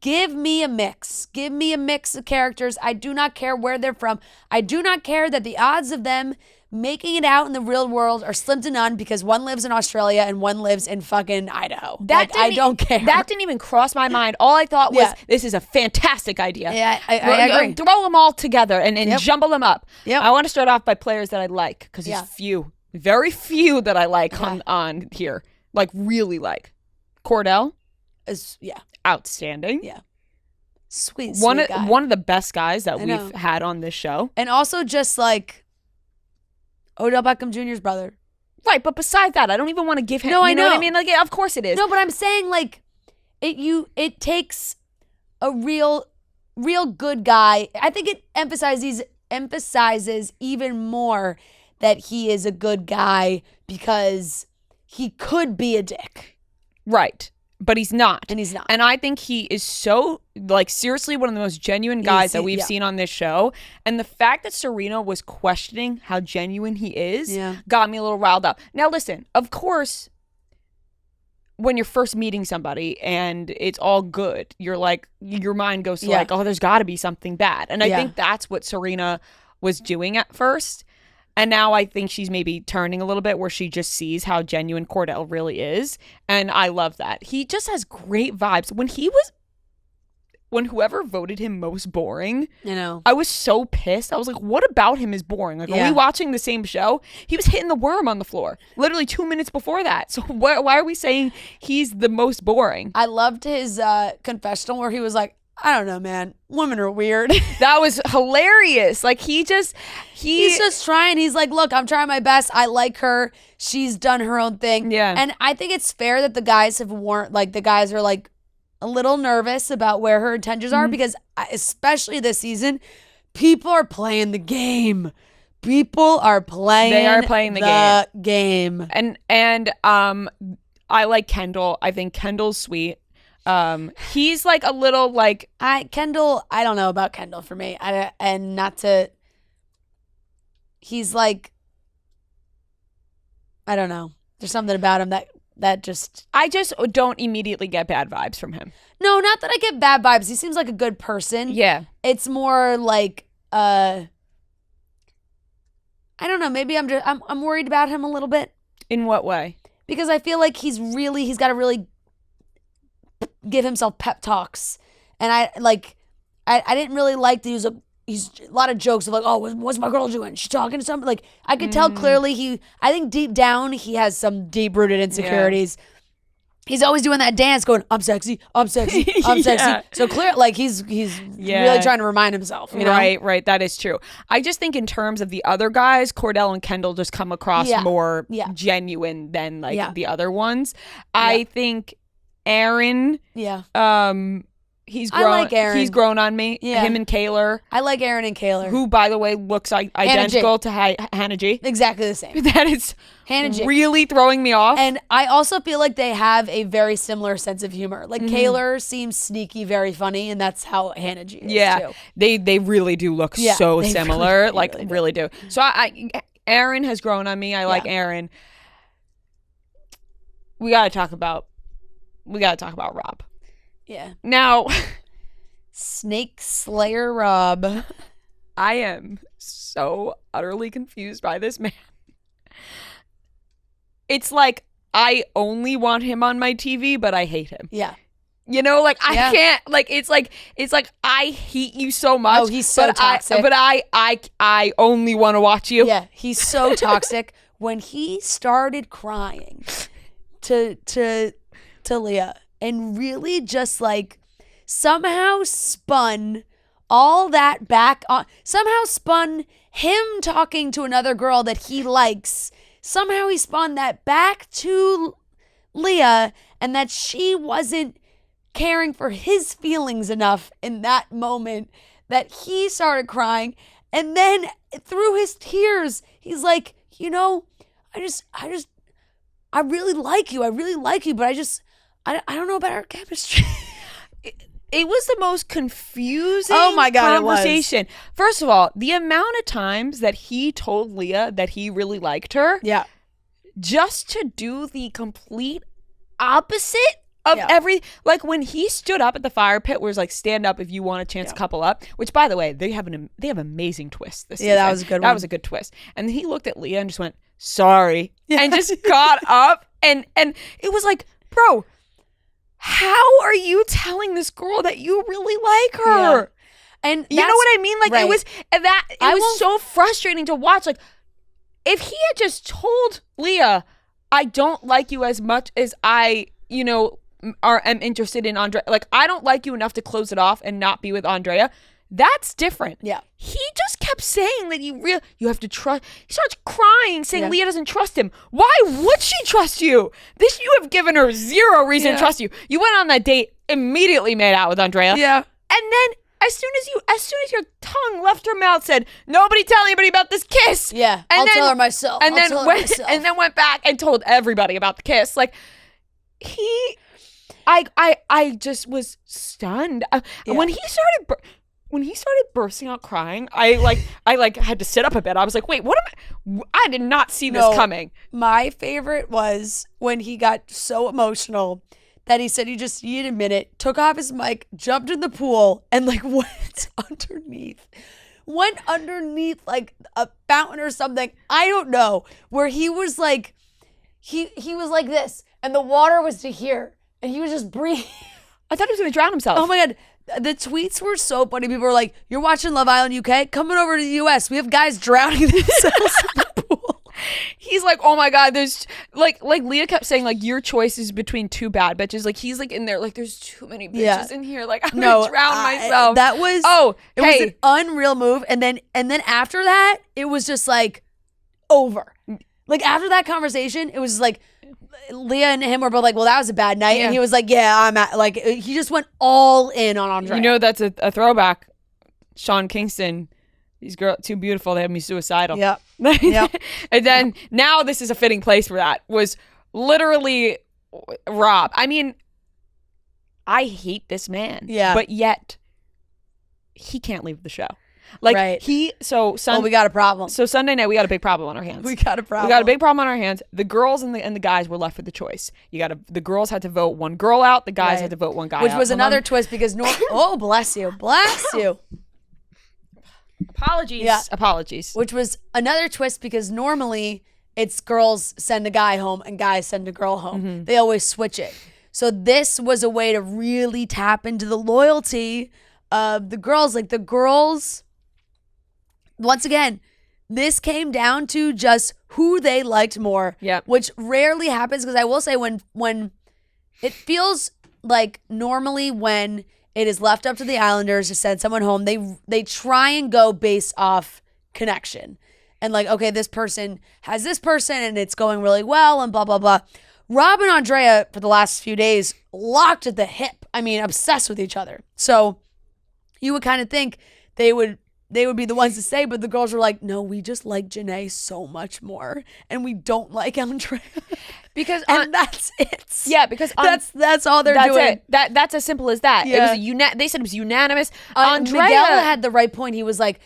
Give me a mix. Give me a mix of characters. I do not care where they're from. I do not care that the odds of them making it out in the real world are slim to none because one lives in Australia and one lives in fucking Idaho. I don't care. That didn't even cross my mind. All I thought was, this is a fantastic idea. Yeah, I agree. Throw them all together and jumble them up. Yep. I want to start off by players that I like because there's very few that I like on here. Like, really like. Cordell. Outstanding. Yeah. Sweet guy. One of the best guys that we've had on this show. And also just like Odell Beckham Jr.'s brother. Right, but besides that, I don't even want to give him. No, I know what I mean? Like, of course it is. No, but I'm saying like it takes a real good guy. I think it emphasizes even more that he is a good guy because he could be a dick. Right. But he's not. And he's not. And I think he is so, like, seriously one of the most genuine guys that we've seen on this show. And the fact that Serena was questioning how genuine he is got me a little riled up. Now, listen, of course, when you're first meeting somebody and it's all good, you're like, your mind goes to like, oh, there's got to be something bad. And I think that's what Serena was doing at first. And now I think she's maybe turning a little bit where she just sees how genuine Cordell really is. And I love that. He just has great vibes. When whoever voted him most boring, I was so pissed. I was like, what about him is boring? Like, are we watching the same show? He was hitting the worm on the floor literally 2 minutes before that. So why are we saying he's the most boring? I loved his confessional where he was like, I don't know, man. Women are weird. That was hilarious. Like, he's just trying. He's like, look, I'm trying my best. I like her. She's done her own thing. Yeah. And I think it's fair that the guys are like a little nervous about where her intentions are because especially this season, people are playing the game. They are playing the game. And I like Kendall. I think Kendall's sweet. He's like a little like I don't know about Kendall for me. He's like, I don't know. There's something about him that just I just don't immediately get bad vibes from him. No, not that I get bad vibes. He seems like a good person. Yeah. It's more like I don't know, maybe I'm worried about him a little bit. In what way? Because I feel like he's got to really give himself pep talks, and I didn't really like that he's a lot of jokes of like, oh, what's my girl doing? She's talking to somebody. Like, I could tell clearly I think deep down he has some deep rooted insecurities, he's always doing that dance going, I'm sexy, I'm sexy, I'm sexy. So clear, like he's really trying to remind himself, you know? Right. That is true. I just think in terms of the other guys, Cordell and Kendall just come across more genuine than like the other ones. I think Aaron, he's grown. I like Aaron. He's grown on me. Yeah. Him and Kaylor. I like Aaron and Kaylor. Who, by the way, looks identical to Hannah G. Exactly the same. That is Hannah G. really throwing me off. And I also feel like they have a very similar sense of humor. Like Kaylor seems sneaky, very funny, and that's how Hannah G is too. They really do look so similar. Really do. So Aaron has grown on me. I like Aaron. We gotta talk about Rob. Yeah. Now, Snake Slayer Rob. I am so utterly confused by this man. It's like I only want him on my TV, but I hate him. Yeah. You know, like I can't. Like it's like I hate you so much. Oh, he's so toxic. But I only want to watch you. Yeah, he's so toxic. When he started crying to Leah and really just like somehow spun all that back on, somehow spun him talking to another girl that he likes. Somehow he spun that back to Leah and that she wasn't caring for his feelings enough in that moment that he started crying. And then through his tears, he's like, you know, I really like you. I really like you, but I don't know about our chemistry. It was the most confusing conversation. First of all, the amount of times that he told Leah that he really liked her. Yeah. Just to do the complete opposite of like when he stood up at the fire pit where it's like, stand up if you want a chance to couple up, which by the way, they have amazing twists this season. That was a good one. That was a good twist. And he looked at Leah and just went, sorry, and just got up and it was like, bro, how are you telling this girl that you really like her? Yeah. And you know what I mean? Like right. it was so frustrating to watch. Like if he had just told Leah, I don't like you as much as I, you know, am interested in Andrea. Like I don't like you enough to close it off and not be with Andrea. That's different. Yeah. He just kept saying that you have to trust. He starts crying, saying Leah doesn't trust him. Why would she trust you? You have given her zero reason to trust you. You went on that date, immediately made out with Andrea. Yeah. And then as soon as your tongue left her mouth, said, nobody tell anybody about this kiss. Yeah. And I'll tell her myself. And then went back and told everybody about the kiss. Like I just was stunned. When he started bursting out crying, I had to sit up a bit. I was like, wait, I did not see this coming. My favorite was when he got so emotional that he said he just needed a minute, took off his mic, jumped in the pool, and like went underneath like a fountain or something. I don't know. Where he was like, he was like this, and the water was to here, and he was just breathing. I thought he was going to drown himself. Oh my God. The tweets were so funny. People were like, you're watching Love Island UK? Coming over to the US. We have guys drowning themselves in the pool. He's like, oh my God, there's like Leah kept saying like your choice is between two bad bitches. Like he's like in there, like there's too many bitches in here. Like I'm gonna drown myself. That was it was an unreal move. And then after that, it was just like over. Like after that conversation, it was just like Leah and him were both like, well, that was a bad night. And he was like, yeah, I'm at, like, he just went all in on Andrea. You know, that's a throwback. Sean Kingston, these girls, too beautiful, they have me suicidal. Yep. And then now this is a fitting place for that, was literally Rob. I mean, I hate this man. Yeah. But yet, he can't leave the show. Like we got a problem. So Sunday night we got a big problem on our hands. We got a problem. We got a big problem on our hands. The girls and the guys were left with the choice. The girls had to vote one girl out. The guys had to vote one guy out. Which was another twist because oh, bless you. Apologies. Yeah. Apologies. Which was another twist because normally it's girls send a guy home and guys send a girl home. Mm-hmm. They always switch it. So this was a way to really tap into the loyalty of the girls. Like the girls, once again, this came down to just who they liked more. Yeah. Which rarely happens because I will say when it feels like normally when it is left up to the Islanders to send someone home, they try and go based off connection. And like, okay, this person has this person and it's going really well and blah, blah, blah. Rob and Andrea, for the last few days, locked at the hip. I mean, obsessed with each other. So you would kind of think they would be the ones to say, but the girls were like, no, we just like Janae so much more. And we don't like Andrea. Because that's it. Yeah, because that's all they're doing. It. That's as simple as that. Yeah. It was they said it was unanimous. Miguel had the right point. He was like,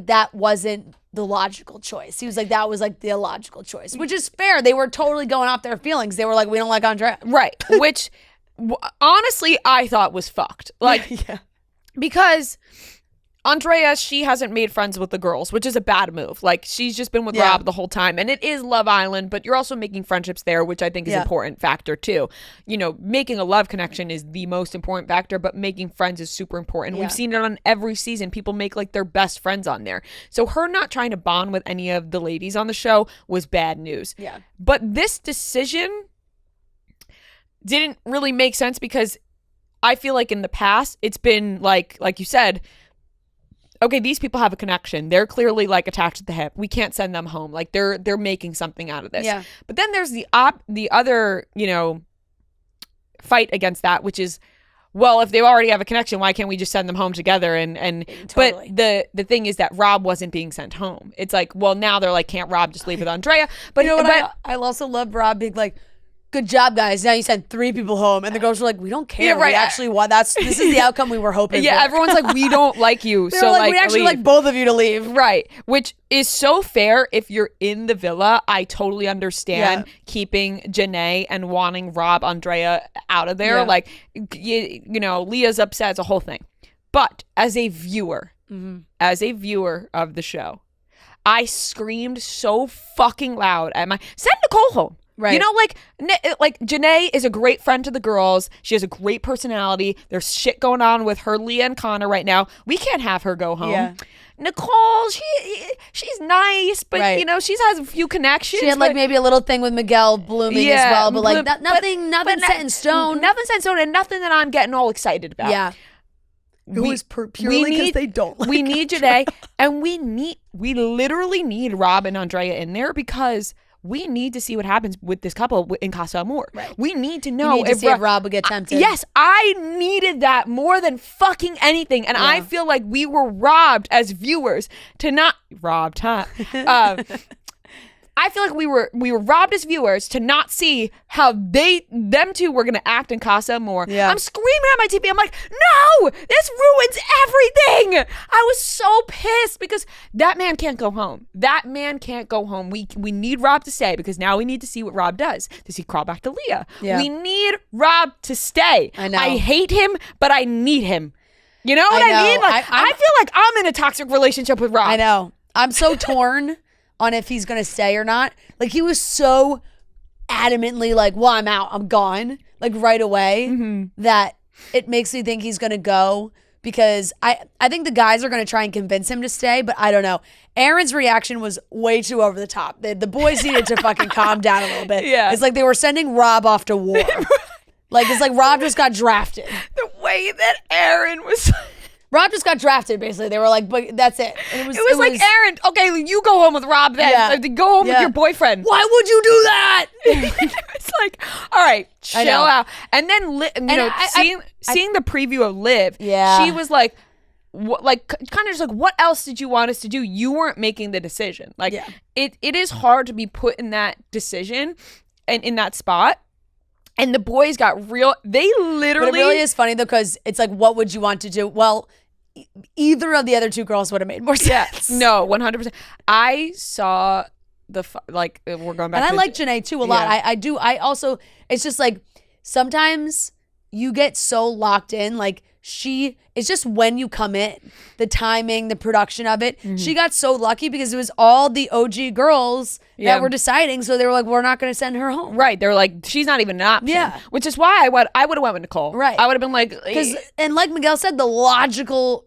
that wasn't the logical choice. He was like, that was like the illogical choice, which is fair. They were totally going off their feelings. They were like, we don't like Andrea. Right. Which honestly, I thought was fucked. Like, yeah. Because Andrea, she hasn't made friends with the girls, which is a bad move. Like, she's just been with Rob the whole time. And it is Love Island, but you're also making friendships there, which I think is an important factor too. You know, making a love connection is the most important factor, but making friends is super important. Yeah. We've seen it on every season. People make like their best friends on there. So her not trying to bond with any of the ladies on the show was bad news. Yeah. But this decision didn't really make sense because I feel like in the past, it's been like you said, okay, these people have a connection. They're clearly like attached at the hip. We can't send them home. Like they're making something out of this. Yeah. But then there's the other, you know, fight against that, which is, well, if they already have a connection, why can't we just send them home together? And totally. But the thing is that Rob wasn't being sent home. It's like, well, now they're like, can't Rob just leave with Andrea? But you know what? I also love Rob being like, good job, guys. Now you sent 3 people home. And the girls were like, we don't care. Yeah, right. We actually won. This is the outcome we were hoping for. Everyone's like, we don't like you. So like, we actually like both of you to leave. Right. Which is so fair if you're in the villa. I totally understand keeping Janae and wanting Rob, Andrea out of there. Yeah. Like, you know, Leah's upset. It's a whole thing. But as a viewer of the show, I screamed so fucking loud at send Nicole home. Right. You know, like Janae is a great friend to the girls. She has a great personality. There's shit going on with her, Leah, and Connor right now. We can't have her go home. Yeah. Nicole, she's nice, but you know, she has a few connections. She had like maybe a little thing with Miguel blooming as well, but like nothing set in stone. Nothing set in stone, and nothing that I'm getting all excited about. Yeah. It was purely because they don't like we need Janae, and we literally need Rob and Andrea in there because we need to see what happens with this couple in Casa Amor. Right. We need to know if Rob would get tempted. Yes, I needed that more than fucking anything. And I feel like we were robbed as viewers to not... Robbed, huh? I feel like we were robbed as viewers to not see how them two were going to act in Casa Amor. Yeah. I'm screaming at my TV. I'm like, no, this ruins everything. I was so pissed because that man can't go home. That man can't go home. We need Rob to stay because now we need to see what Rob does. Does he crawl back to Leah? Yeah. We need Rob to stay. I know. I hate him, but I need him. You know what I mean? Like, I feel like I'm in a toxic relationship with Rob. I know. I'm so torn on if he's going to stay or not. Like, he was so adamantly like, well, I'm out, I'm gone, like right away, that it makes me think he's going to go because I think the guys are going to try and convince him to stay, but I don't know. Aaron's reaction was way too over the top. The boys needed to fucking calm down a little bit. Yeah. It's like they were sending Rob off to war. Like, it's like Rob just got drafted. The way that Aaron was... Rob just got drafted, basically. They were like, but that's it. And it was like, Aaron, okay, you go home with Rob then. Yeah. Go home with your boyfriend. Why would you do that? It's like, all right, chill out. And then, seeing the preview of Liv, she was like, kind of just like, what else did you want us to do? You weren't making the decision. Like, it is hard to be put in that decision and in that spot. And the boys got real. They literally. But it really is funny though, because it's like, what would you want to do? Well, either of the other two girls would have made more sense. No, 100%. I saw we're going back. And I like Janae too a lot. I do. I also. It's just like sometimes you get so locked in. Like it's just when you come in, the timing, the production of it. She got so lucky because it was all the OG girls that were deciding. So they were like, we're not going to send her home. Right. They were like, she's not even an option. Yeah. Which is why I would have went with Nicole. Right. I would have been like, and like Miguel said, the logical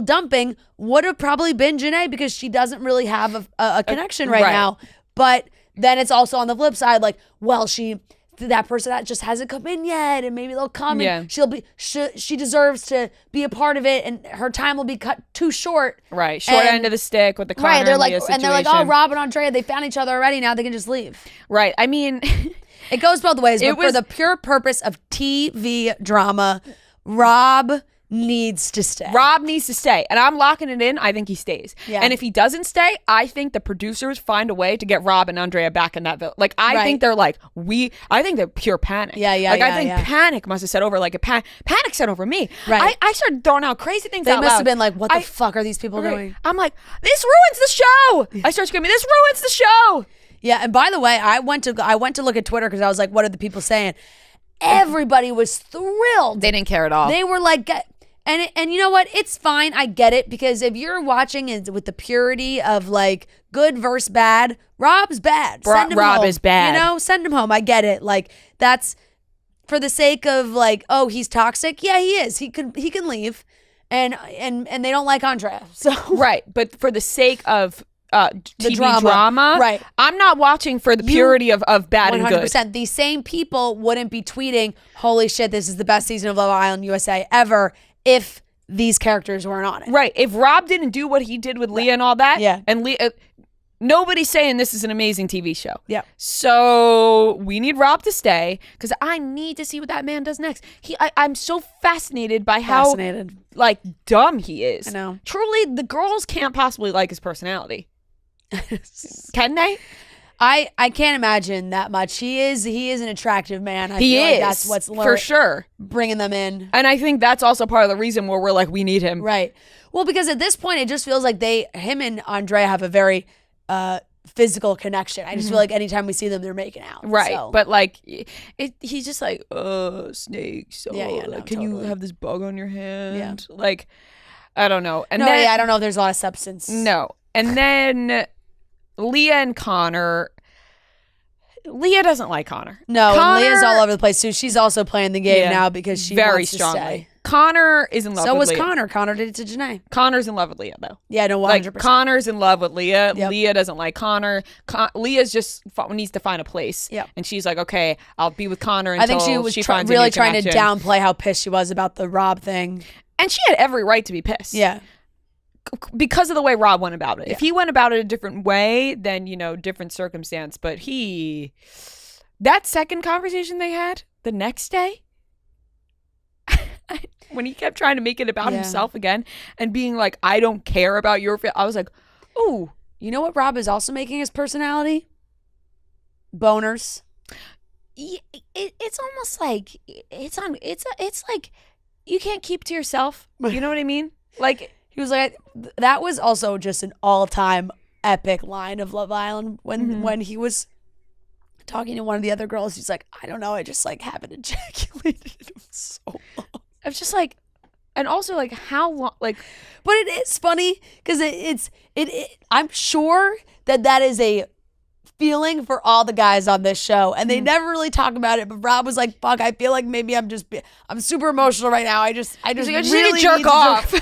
dumping would have probably been Janae because she doesn't really have a connection right now. But then it's also on the flip side, like, well, she that person that just hasn't come in yet, and maybe they'll come and she deserves to be a part of it, and her time will be cut too short. Right, short end of the stick with the Connor right. They're and like, Leah situation. and they're like, oh, Rob and Andrea, they found each other already. Now they can just leave. Right. I mean, it goes both ways. But for the pure purpose of TV drama, Rob needs to stay. Rob needs to stay. And I'm locking it in. I think he stays. Yeah. And if he doesn't stay, I think the producers find a way to get Rob and Andrea back in that village. Like, I think they're like, I think they're pure panic. Yeah. Like, I think panic must have set over, like, panic set over me. Right. I started throwing out crazy things out loud. They must have been like, what the fuck are these people doing? I'm like, this ruins the show. I start screaming, this ruins the show. Yeah. And by the way, I went to look at Twitter because I was like, what are the people saying? Everybody was thrilled. They didn't care at all. They were like, and you know what? It's fine. I get it, because if you're watching it with the purity of like good versus bad, Rob's bad. Send him Rob home. is bad. You know, send him home. I get it. Like, that's for the sake of like, oh, he's toxic. Yeah, he is. He can leave, and they don't like Andrea. So right, but for the sake of TV drama, right? I'm not watching for the purity of bad and good. 100%. These same people wouldn't be tweeting, "Holy shit, this is the best season of Love Island USA ever," if these characters weren't on it. Right. If Rob didn't do what he did with Leah and all that, and Leah, nobody's saying this is an amazing TV show. Yeah. So we need Rob to stay, because I need to see what that man does next. I'm so fascinated by how like dumb he is. I know. Truly, the girls can't possibly like his personality. Can they? I can't imagine that much. He is an attractive man. I he feel is. Like that's what's for sure bringing them in. And I think that's also part of the reason where we're like, we need him. Right. Well, because at this point, it just feels like him and Andrea have a very physical connection. I just feel like anytime we see them, they're making out. Right. So. But like, he's just like, snakes. Yeah, like, can you have this bug on your hand? Yeah. Like, I don't know. And I don't know if there's a lot of substance. No. And then Leah and Connor. Leah doesn't like Connor. No, and Leah's all over the place too. She's also playing the game now because she very wants to strongly. stay. Connor is in love with Leah. So was Connor. Connor did it to Janae. Connor's in love with Leah, though. Yeah, no, 100%. Like, Connor's in love with Leah. Yep. Leah doesn't like Connor. Leah's just needs to find a place. Yep. And she's like, okay, I'll be with Connor until I think she was finds a really new trying to connection. downplay how pissed she was about the Rob thing. And she had every right to be pissed. Yeah. Because of the way Rob went about it. Yeah. If he went about it a different way, then, different circumstance. But that second conversation they had the next day, when he kept trying to make it about himself again and being like, I don't care about your I was like, ooh. You know what Rob is also making his personality? Boners. It's almost like it's like you can't keep to yourself. You know what I mean? Like, he was like, that was also just an all-time epic line of Love Island when he was talking to one of the other girls. He's like, I don't know, I just like haven't ejaculated him so long. I was just like, and also like how long, like, but it is funny because it I'm sure that is a feeling for all the guys on this show, and they never really talk about it. But Rob was like, "Fuck, I feel like maybe I'm super emotional right now. I just really need to jerk off."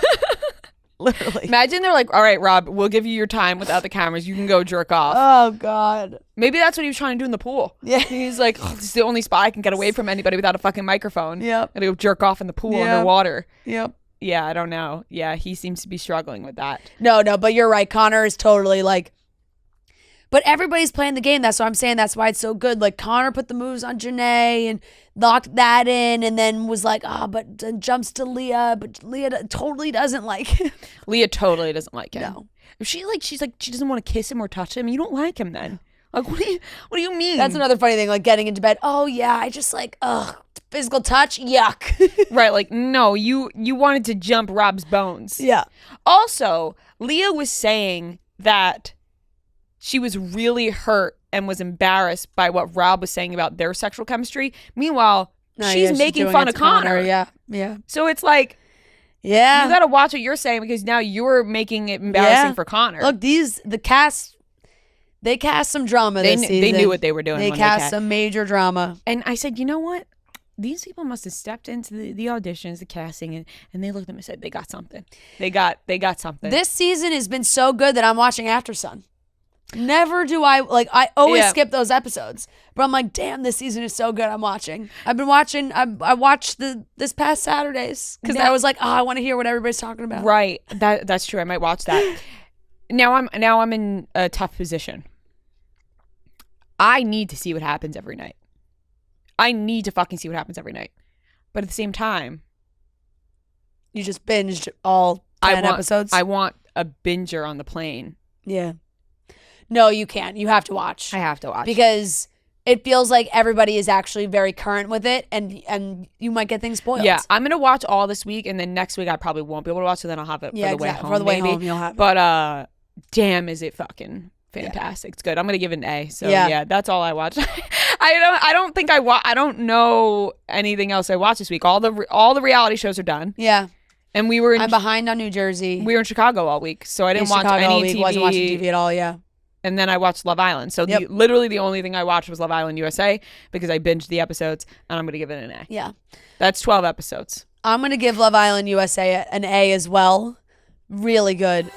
Literally. Imagine they're like, all right, Rob, we'll give you your time without the cameras. You can go jerk off. Oh, God. Maybe that's what he was trying to do in the pool. Yeah. He's like, this is the only spot I can get away from anybody without a fucking microphone. Yep. And go jerk off in the pool underwater. Yep. Yeah, I don't know. Yeah, he seems to be struggling with that. No, but you're right. Connor is totally like, but everybody's playing the game. That's what I'm saying. That's why it's so good. Like, Connor put the moves on Janae and locked that in, and then was like, but then jumps to Leah, but Leah totally doesn't like him. Leah totally doesn't like him. No. If she's like, she doesn't want to kiss him or touch him, you don't like him then. Like, what do you mean? That's another funny thing, like getting into bed. Oh, yeah, I just like, physical touch, yuck. Right, like, no, you wanted to jump Rob's bones. Yeah. Also, Leah was saying that she was really hurt and was embarrassed by what Rob was saying about their sexual chemistry. Meanwhile, she's making fun of Connor. Yeah. So it's like, you got to watch what you're saying, because now you're making it embarrassing for Connor. Look, the cast, they cast some drama this season. They knew what they were doing. They cast some major drama. And I said, you know what? These people must have stepped into the auditions, the casting, and they looked at them and said, they got something. They got something. This season has been so good that I'm watching After Sun. Never do I always Yeah. skip those episodes. But I'm like, damn, this season is so good. I'm watching. I've been watching. I watched this past Saturdays because I was like, oh, I want to hear what everybody's talking about. Right. That's true. I might watch that. Now I'm in a tough position. I need to see what happens every night. I need to fucking see what happens every night. But at the same time, You just binged all 10 episodes? I want a binger on the plane. Yeah. No, you can't. You have to watch. I have to watch. Because it feels like everybody is actually very current with it, and you might get things spoiled. Yeah, I'm going to watch all this week, and then next week I probably won't be able to watch, so then I'll have it for the way home. For the way maybe. home, you'll have it. But damn, is it fucking fantastic. It's good. I'm going to give it an A. So yeah, that's all I watch. I don't think I don't know anything else I watched this week. All the reality shows are done. Yeah. And I'm behind on New Jersey. We were in Chicago all week, so I didn't watch Chicago any all week. TV. Wasn't watching TV at all, yeah. And then I watched Love Island. So literally the only thing I watched was Love Island USA because I binged the episodes, and I'm going to give it an A. Yeah. That's 12 episodes. I'm going to give Love Island USA an A as well. Really good.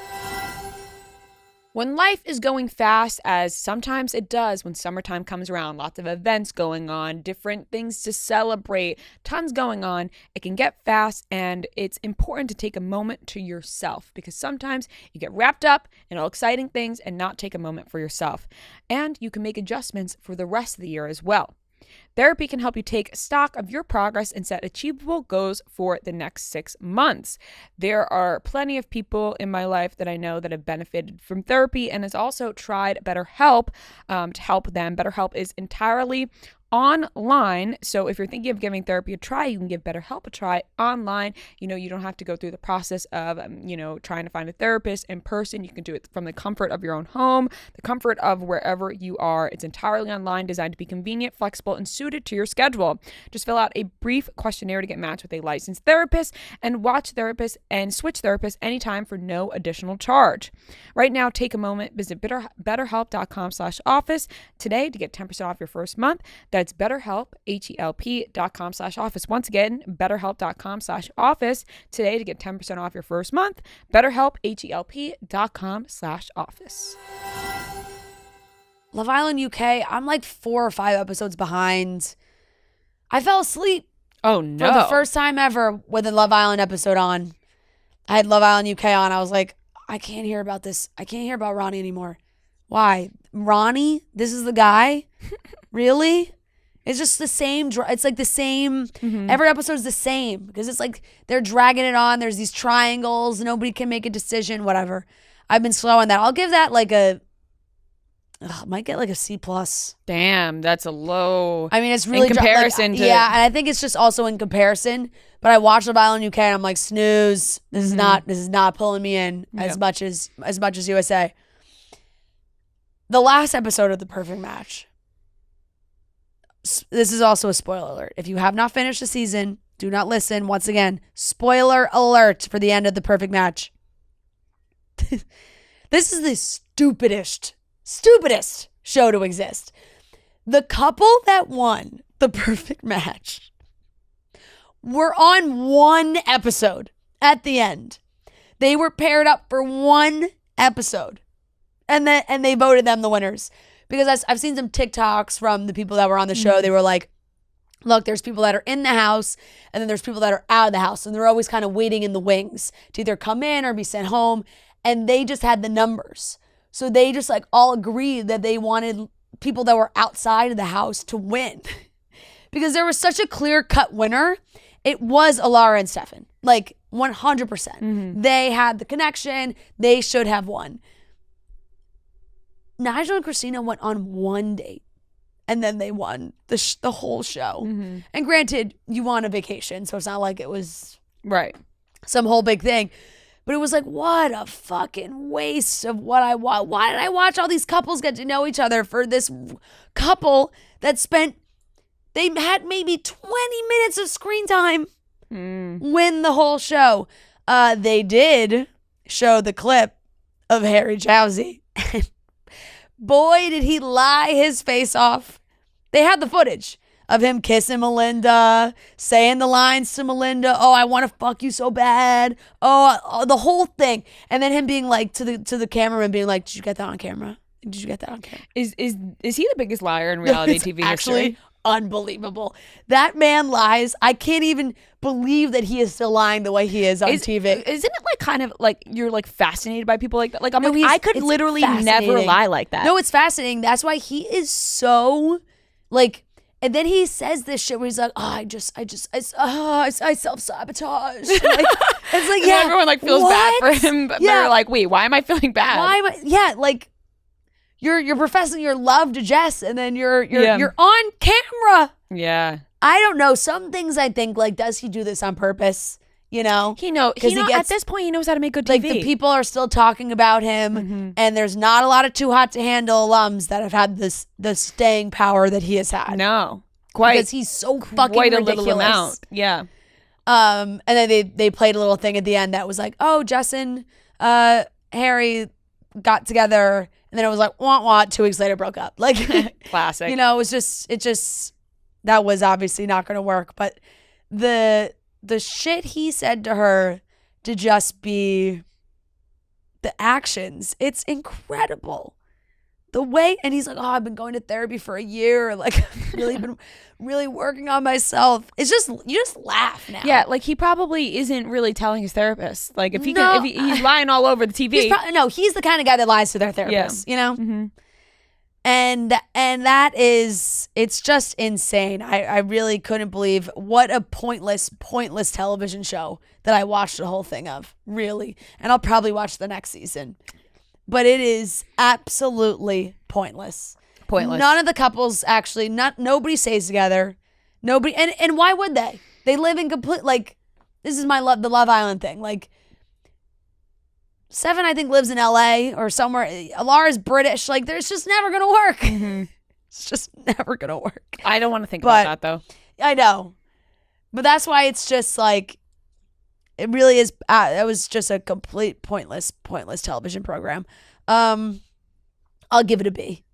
When life is going fast, as sometimes it does when summertime comes around, lots of events going on, different things to celebrate, tons going on, it can get fast, and it's important to take a moment to yourself because sometimes you get wrapped up in all exciting things and not take a moment for yourself. And you can make adjustments for the rest of the year as well. Therapy can help you take stock of your progress and set achievable goals for the next 6 months. There are plenty of people in my life that I know that have benefited from therapy and has also tried BetterHelp to help them. BetterHelp is entirely online. So if you're thinking of giving therapy a try, you can give BetterHelp a try online. You don't have to go through the process of, trying to find a therapist in person. You can do it from the comfort of your own home, the comfort of wherever you are. It's entirely online, designed to be convenient, flexible, and suited to your schedule. Just fill out a brief questionnaire to get matched with a licensed therapist and watch therapists and switch therapists anytime for no additional charge. Right now, take a moment, visit betterhelp.com/office today to get 10% off your first month. That's BetterHelp, HELP.com/office. Once again, BetterHelp.com/office today to get 10% off your first month. BetterHelp, HELP.com/office. Love Island UK, I'm like 4 or 5 episodes behind. I fell asleep. Oh, no. For the first time ever with a Love Island episode on. I had Love Island UK on. I was like, I can't hear about this. I can't hear about Ronnie anymore. Why? Ronnie? This is the guy? Really? It's just the same. It's like the same. Mm-hmm. Every episode's the same because it's like they're dragging it on. There's these triangles. Nobody can make a decision. Whatever. I've been slow on that. I'll give that like might get like a C+. Damn, that's a low. I mean, it's really in comparison to. Yeah, and I think it's just also in comparison. But I watched Love Island UK and I'm like, snooze. This is not pulling me in as much as USA. The last episode of The Perfect Match. This is also a spoiler alert. If you have not finished the season, do not listen. Once again, spoiler alert for the end of The Perfect Match. This is the stupidest show to exist. The couple that won The Perfect Match were on one episode at the end. They were paired up for one episode. And they voted them the winners. Because I've seen some TikToks from the people that were on the show. They were like, look, there's people that are in the house and then there's people that are out of the house. And they're always kind of waiting in the wings to either come in or be sent home. And they just had the numbers. So they just like all agreed that they wanted people that were outside of the house to win. Because there was such a clear-cut winner. It was Alara and Stefan. Like 100%. Mm-hmm. They had the connection. They should have won. Nigel and Christina went on one date and then they won the whole show. Mm-hmm. And granted, you won a vacation, so it's not like it was some whole big thing. But it was like, what a fucking waste of what I watched. Why did I watch all these couples get to know each other for this couple that they had maybe 20 minutes of screen time win the whole show. They did show the clip of Harry Jowsey. Boy, did he lie his face off. They had the footage of him kissing Melinda, saying the lines to Melinda, oh, I want to fuck you so bad. Oh, the whole thing. And then him being like, to the cameraman being like, did you get that on camera? Did you get that on camera? Is he the biggest liar in reality It's TV actually history? unbelievable. That man lies. I can't even believe that he is still lying the way he is on TV. Isn't it like kind of like you're like fascinated by people like that? Like No, I could it's literally never fascinating. lie like that. No, it's fascinating. That's why he is so like. And then he says this shit where he's like, "Oh, I self-sabotage." It's like, And yeah, everyone like feels bad for him, but Yeah. they're like, "Wait, why am I feeling bad?" Why am I? Yeah, like you're professing your love to Jess, and then you're on camera. Yeah, I don't know. Some things I think like, does he do this on purpose? You know, he at this point he knows how to make good TV. like the people are still talking about him, and there's not a lot of Too Hot to Handle alums that have had the staying power that he has had. No, quite Because he's so fucking quite ridiculous. a little amount. Yeah. And then they played a little thing at the end that was like, oh, Jess and Harry got together, and then it was like, wah wah. 2 weeks later, broke up. Like, Classic. you know, it just that was obviously not going to work. But the shit he said to her to just be the actions, it's incredible. The way, and he's like, oh, I've been going to therapy for a year. Like, I've really been really working on myself. It's just, you just laugh now. Yeah, like he probably isn't really telling his therapist. Like if he's lying all over the TV. He's the kind of guy that lies to their therapist, you know? Mm-hmm. And that is, it's just insane. I really couldn't believe what a pointless television show that I watched the whole thing of, really. And I'll probably watch the next season. But it is absolutely pointless. None of the couples actually, nobody stays together. Nobody, and why would they? They live in complete, like, this is the Love Island thing. Like, Seven, I think, lives in LA or somewhere. Alara's British. Like, there's just never going to work. Mm-hmm. It's just never going to work. I don't want to think about that though. I know. But that's why it's just like, it really is. It was just a complete pointless television program. I'll give it a B.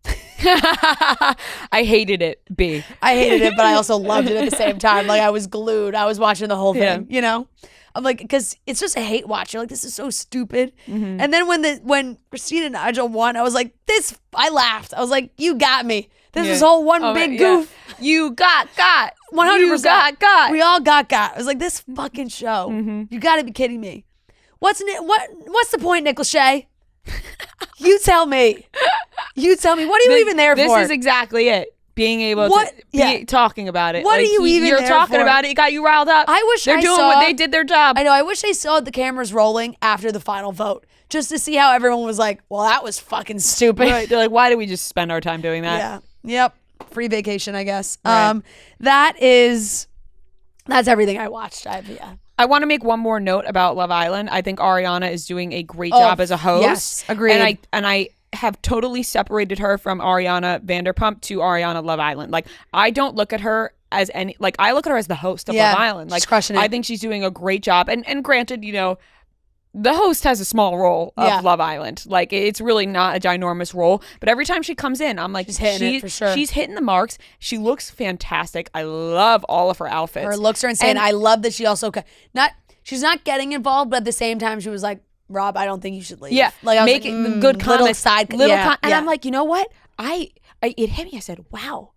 I hated it. B. I hated it, but I also loved it at the same time. Like, I was glued. I was watching the whole thing, you know? I'm like, because it's just a hate watch. You're like, this is so stupid. Mm-hmm. And then when Christina and Nigel won, I was like, I laughed. I was like, you got me. This was all one big goof. You got 100%. You got. We all got. I was like, this fucking show. Mm-hmm. You got to be kidding me. What's the point, Nick Lachey? You tell me. What are you even there for? This is exactly it. Being able to be talking about it. What are you even You're there talking for? about it. It got you riled up. I wish they're doing what they did their job. I know. I wish they saw the cameras rolling after the final vote, just to see how everyone was like, well, that was fucking stupid. Right. They're like, why did we just spend our time doing that? Yeah. Yep. Free vacation, I guess. Right. That's everything I watched. I want to make one more note about Love Island. I think Ariana is doing a great job as a host. Yes, agreed. And I have totally separated her from Ariana Vanderpump to Ariana Love Island. Like, I don't look at her as any, like, I look at her as the host of Love Island. Like, she's crushing it. I think she's doing a great job. And granted, you know, the host has a small role of Love Island. Like, it's really not a ginormous role. But every time she comes in, I'm like, she's hitting it for sure. She's hitting the marks. She looks fantastic. I love all of her outfits. Her looks are insane. And I love that she also she's not getting involved, but at the same time, she was like, Rob, I don't think you should leave. Yeah, like, I was making good comments. And I'm like, you know what? It hit me. I said, wow.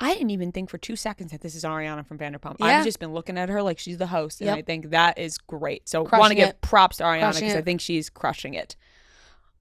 I didn't even think for 2 seconds that this is Ariana from Vanderpump. Yeah. I've just been looking at her like she's the host, and I think that is great. So Crushing want to give it. props to Ariana because I think she's crushing it.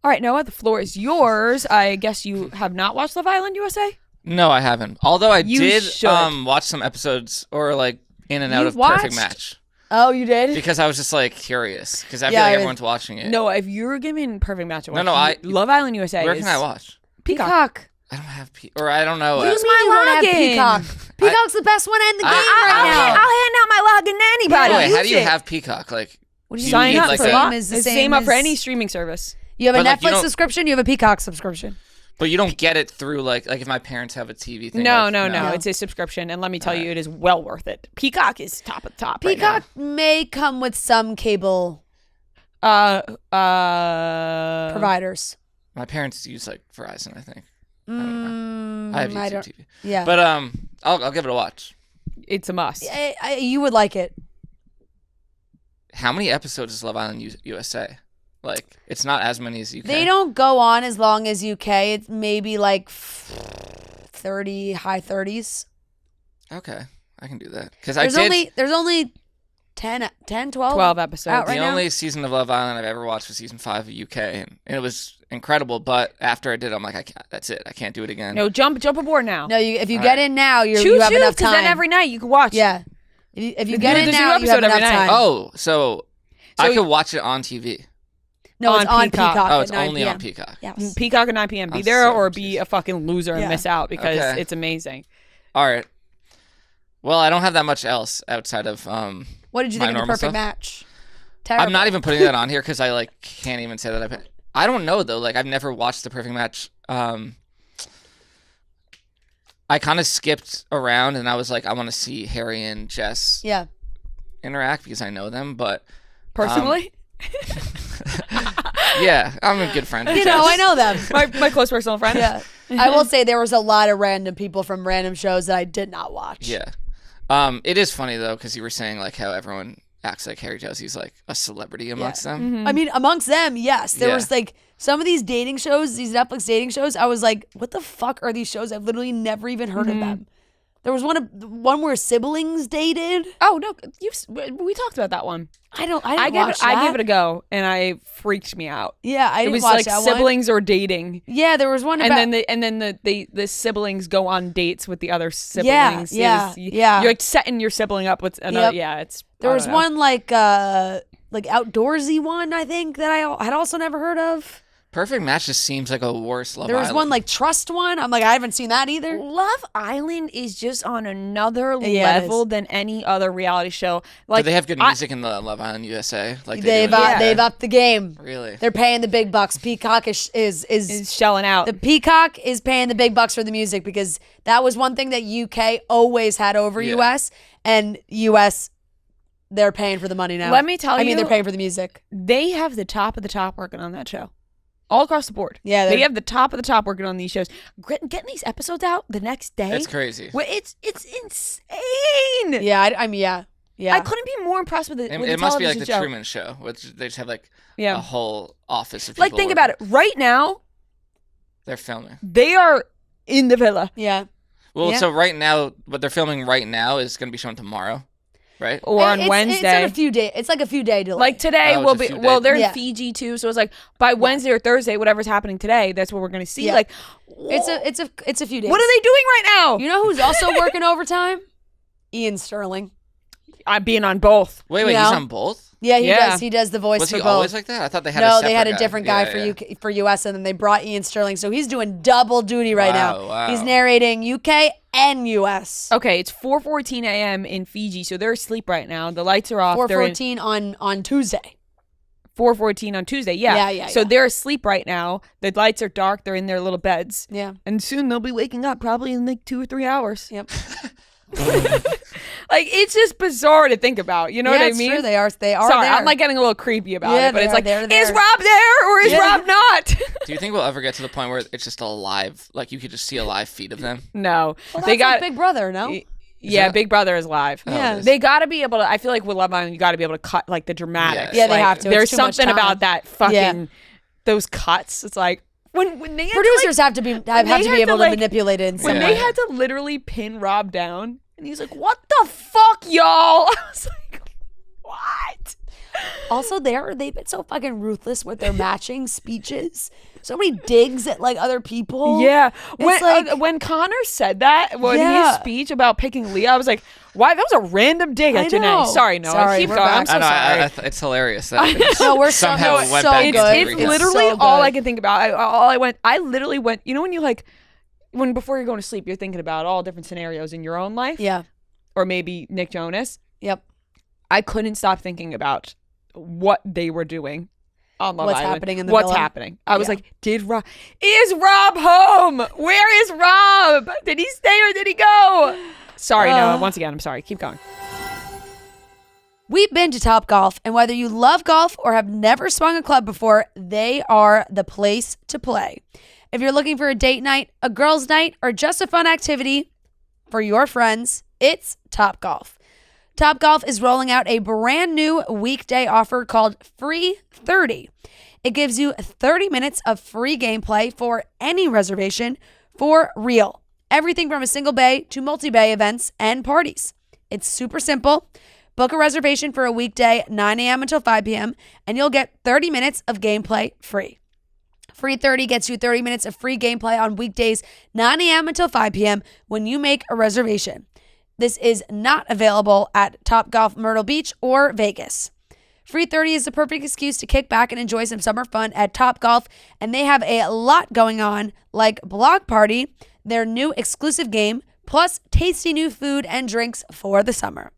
All right, Noah, the floor is yours. I guess you have not watched Love Island USA? No, I haven't. Although I did should. watch some episodes or like in and out You've of Perfect watched? Match. Oh, you did? Because I was just like curious. Because I feel like everyone's watching it. No, if you're giving Perfect Match a watch, No, Love Island USA Where can I watch? Peacock. I don't have or I don't know. Use my you don't have login. Peacock. Peacock's the best one in the game right now. I'll hand out my login to anybody. Wait, how Use do you it. have Peacock? Like, What do you Sign mean? up like for a- that. Is the It's same same up for as- any streaming service. You have a But, like, you Netflix don't- subscription, you have a Peacock subscription. but you don't get it through like if my parents have a TV thing. No. like, It's a subscription, and let me tell you, it is well worth it. Peacock is top of the top. Peacock right may come with some cable now. providers. My parents use like Verizon, I think. I don't know. I have I YouTube don't- TV. Yeah. But I'll give it a watch. It's a must. You would like it. How many episodes is Love Island USA? Like, it's not as many as UK. They don't go on as long as UK. It's maybe like 30, high 30s. Okay, I can do that. Because There's only 10, 12, 12 episodes. out right the now. only season of Love Island I've ever watched was season 5 of UK, and it was incredible. But after I did, I'm like, that's it. I can't do it again. No, jump aboard now. No, if you All get right. in now, you choose have enough because time. then every night you can watch. Yeah. If you They get do in the new now, you have episode enough every night. time. Oh, so I So- could watch it on TV. No, it's on on Peacock. Peacock. Oh, at it's 9 only p.m. on Peacock. Yes. Peacock at 9 p.m. Be I'm there so or be confused. a fucking loser and Yeah. miss out because Okay. it's amazing. All right. Well, I don't have that much else outside of What did you my think of the normal perfect stuff. match? Terrible. I'm not even putting that on here because I like can't even say that I don't know though. Like I've never watched the perfect match. I kind of skipped around and I was like, I want to see Harry and Jess Yeah. interact because I know them. But Personally, yeah, I'm a good friend. With You know, Jess. I know them. my close personal friend. Yeah. I will say there was a lot of random people from random shows that I did not watch. Yeah. It is funny though because you were saying like how everyone acts like Harry Jesse's like a celebrity amongst them. I mean, amongst them, yes. There Yeah. was like some of these dating shows, these Netflix dating shows, I was like, what the fuck are these shows? I've literally never even heard of them. There was one where siblings dated. Oh no, we talked about that one. I didn't I gave it a go and I freaked me out. Yeah, I It didn't was watch like that one. siblings or dating. Yeah, there was one And about then the siblings go on dates with the other siblings. yeah, It was- yeah. You're like setting your sibling up with another. Yep. Yeah, it's. there I was don't know. one like outdoorsy one, I think, that I had also never heard of. Perfect Match just seems like a worse Love There was Island. one like Trust one. I'm like, I haven't seen that either. Love Island is just on another Yeah, it level is. than any other reality show. Do Like they have good music in the Love Island USA? Like they They've do in the they've UK? upped the game. Really? They're paying the big bucks. Peacock is shelling out. the Peacock is paying the big bucks for the music because that was one thing that UK always had over Yeah. US, and US they're paying for the money now. Let me tell I mean, you- they're paying for the music. They have the top of the top working on that show. All across the board. Yeah, they they're- have the top of the top working on these shows. Getting these episodes out the next day. It's crazy. It's insane. Yeah, I mean, yeah. I couldn't be more impressed with it. It must be like the Truman Show, which they just have like Yeah. a whole office of people. Like, think about it. Right now, They're filming. they are in the villa. Yeah. Well, Yeah. so right now, what they're filming right now is going to be shown tomorrow, right? Or on It's Wednesday. in a few days. It's like a few day delay. Like today Oh, will it's a be few well, days. they're Yeah. in Fiji too, so it's like by Wednesday or Thursday, whatever's happening today, that's what we're gonna see. Yeah. Like it's a few days. what are they doing right now? You know who's also working overtime? Ian Sterling. I'm being on both. Wait, You he's know? on both? Yeah, he Yeah. does. He does the voice Was for he both. always like that? I thought they had a No, separate they had a guy. different guy Yeah, for yeah. UK, for US, and then they brought Ian Sterling. So he's doing double duty right now. Wow. He's narrating UK and US. Okay, it's 4:14 a.m. in Fiji, so they're asleep right now. The lights are off. They're in 4:14 on Tuesday. 4:14 on Tuesday. Yeah. Yeah. So they're asleep right now. The lights are dark. They're in their little beds, Yeah. and soon they'll be waking up, probably in like 2 or 3 hours. Yep. Like it's just bizarre to think about. You know yeah, what I it's mean? True. They are. They are. Sorry, there. I'm like getting a little creepy about Yeah, it, but they it's are. like, They're is there. Rob there or is Yeah. Rob not? Do you think we'll ever get to the point where it's just a live, like you could just see a live feed of them? No, Well, they that's got like Big Brother, no? Yeah, that- Big Brother is live. Yeah. it is. They got to be able to. I feel like with Love Island, you got to be able to cut like the dramatics. Yeah, they Like, have to. It's There's too much something time. about that fucking Yeah. those cuts. It's like when they had Producers have to be they had be able to like, manipulate it in when some they way. had to literally pin Rob down, and he's like, "What the fuck, y'all?" I was like, "What?" Also, they've been so fucking ruthless with their matching speeches. So many digs at like other people. Yeah, It's when Connor said that when Yeah. his speech about picking Leah, I was like, "Why? That was a random dig I at Janae." know. Sorry, Noah. Sorry, Keep we're going. back. I'm so I know. sorry. It's hilarious. That it just No, we're somehow so, went so back good. into It's everything. literally so all good. I can think about. I literally went. You know when you like, when before you're going to sleep, you're thinking about all different scenarios in your own life, Yeah. or maybe Nick Jonas. Yep. I couldn't stop thinking about what they were doing on Love What's Island. happening in the What's villa. happening? I was Yeah. like, is Rob home? Where is Rob? Did he stay or did he go? Sorry, Noah. Once again, I'm sorry. Keep going. We've been to Top Golf, and whether you love golf or have never swung a club before, they are the place to play. If you're looking for a date night, a girls' night, or just a fun activity for your friends, it's Top Golf. Top Golf is rolling out a brand new weekday offer called Free 30. It gives you 30 minutes of free gameplay for any reservation for real. Everything from a single bay to multi-bay events and parties. It's super simple. Book a reservation for a weekday, 9 a.m. until 5 p.m., and you'll get 30 minutes of gameplay free. Free 30 gets you 30 minutes of free gameplay on weekdays, 9 a.m. until 5 p.m. when you make a reservation. This is not available at Topgolf Myrtle Beach or Vegas. Free 30 is the perfect excuse to kick back and enjoy some summer fun at Topgolf, and they have a lot going on, like Block Party, their new exclusive game, plus tasty new food and drinks for the summer.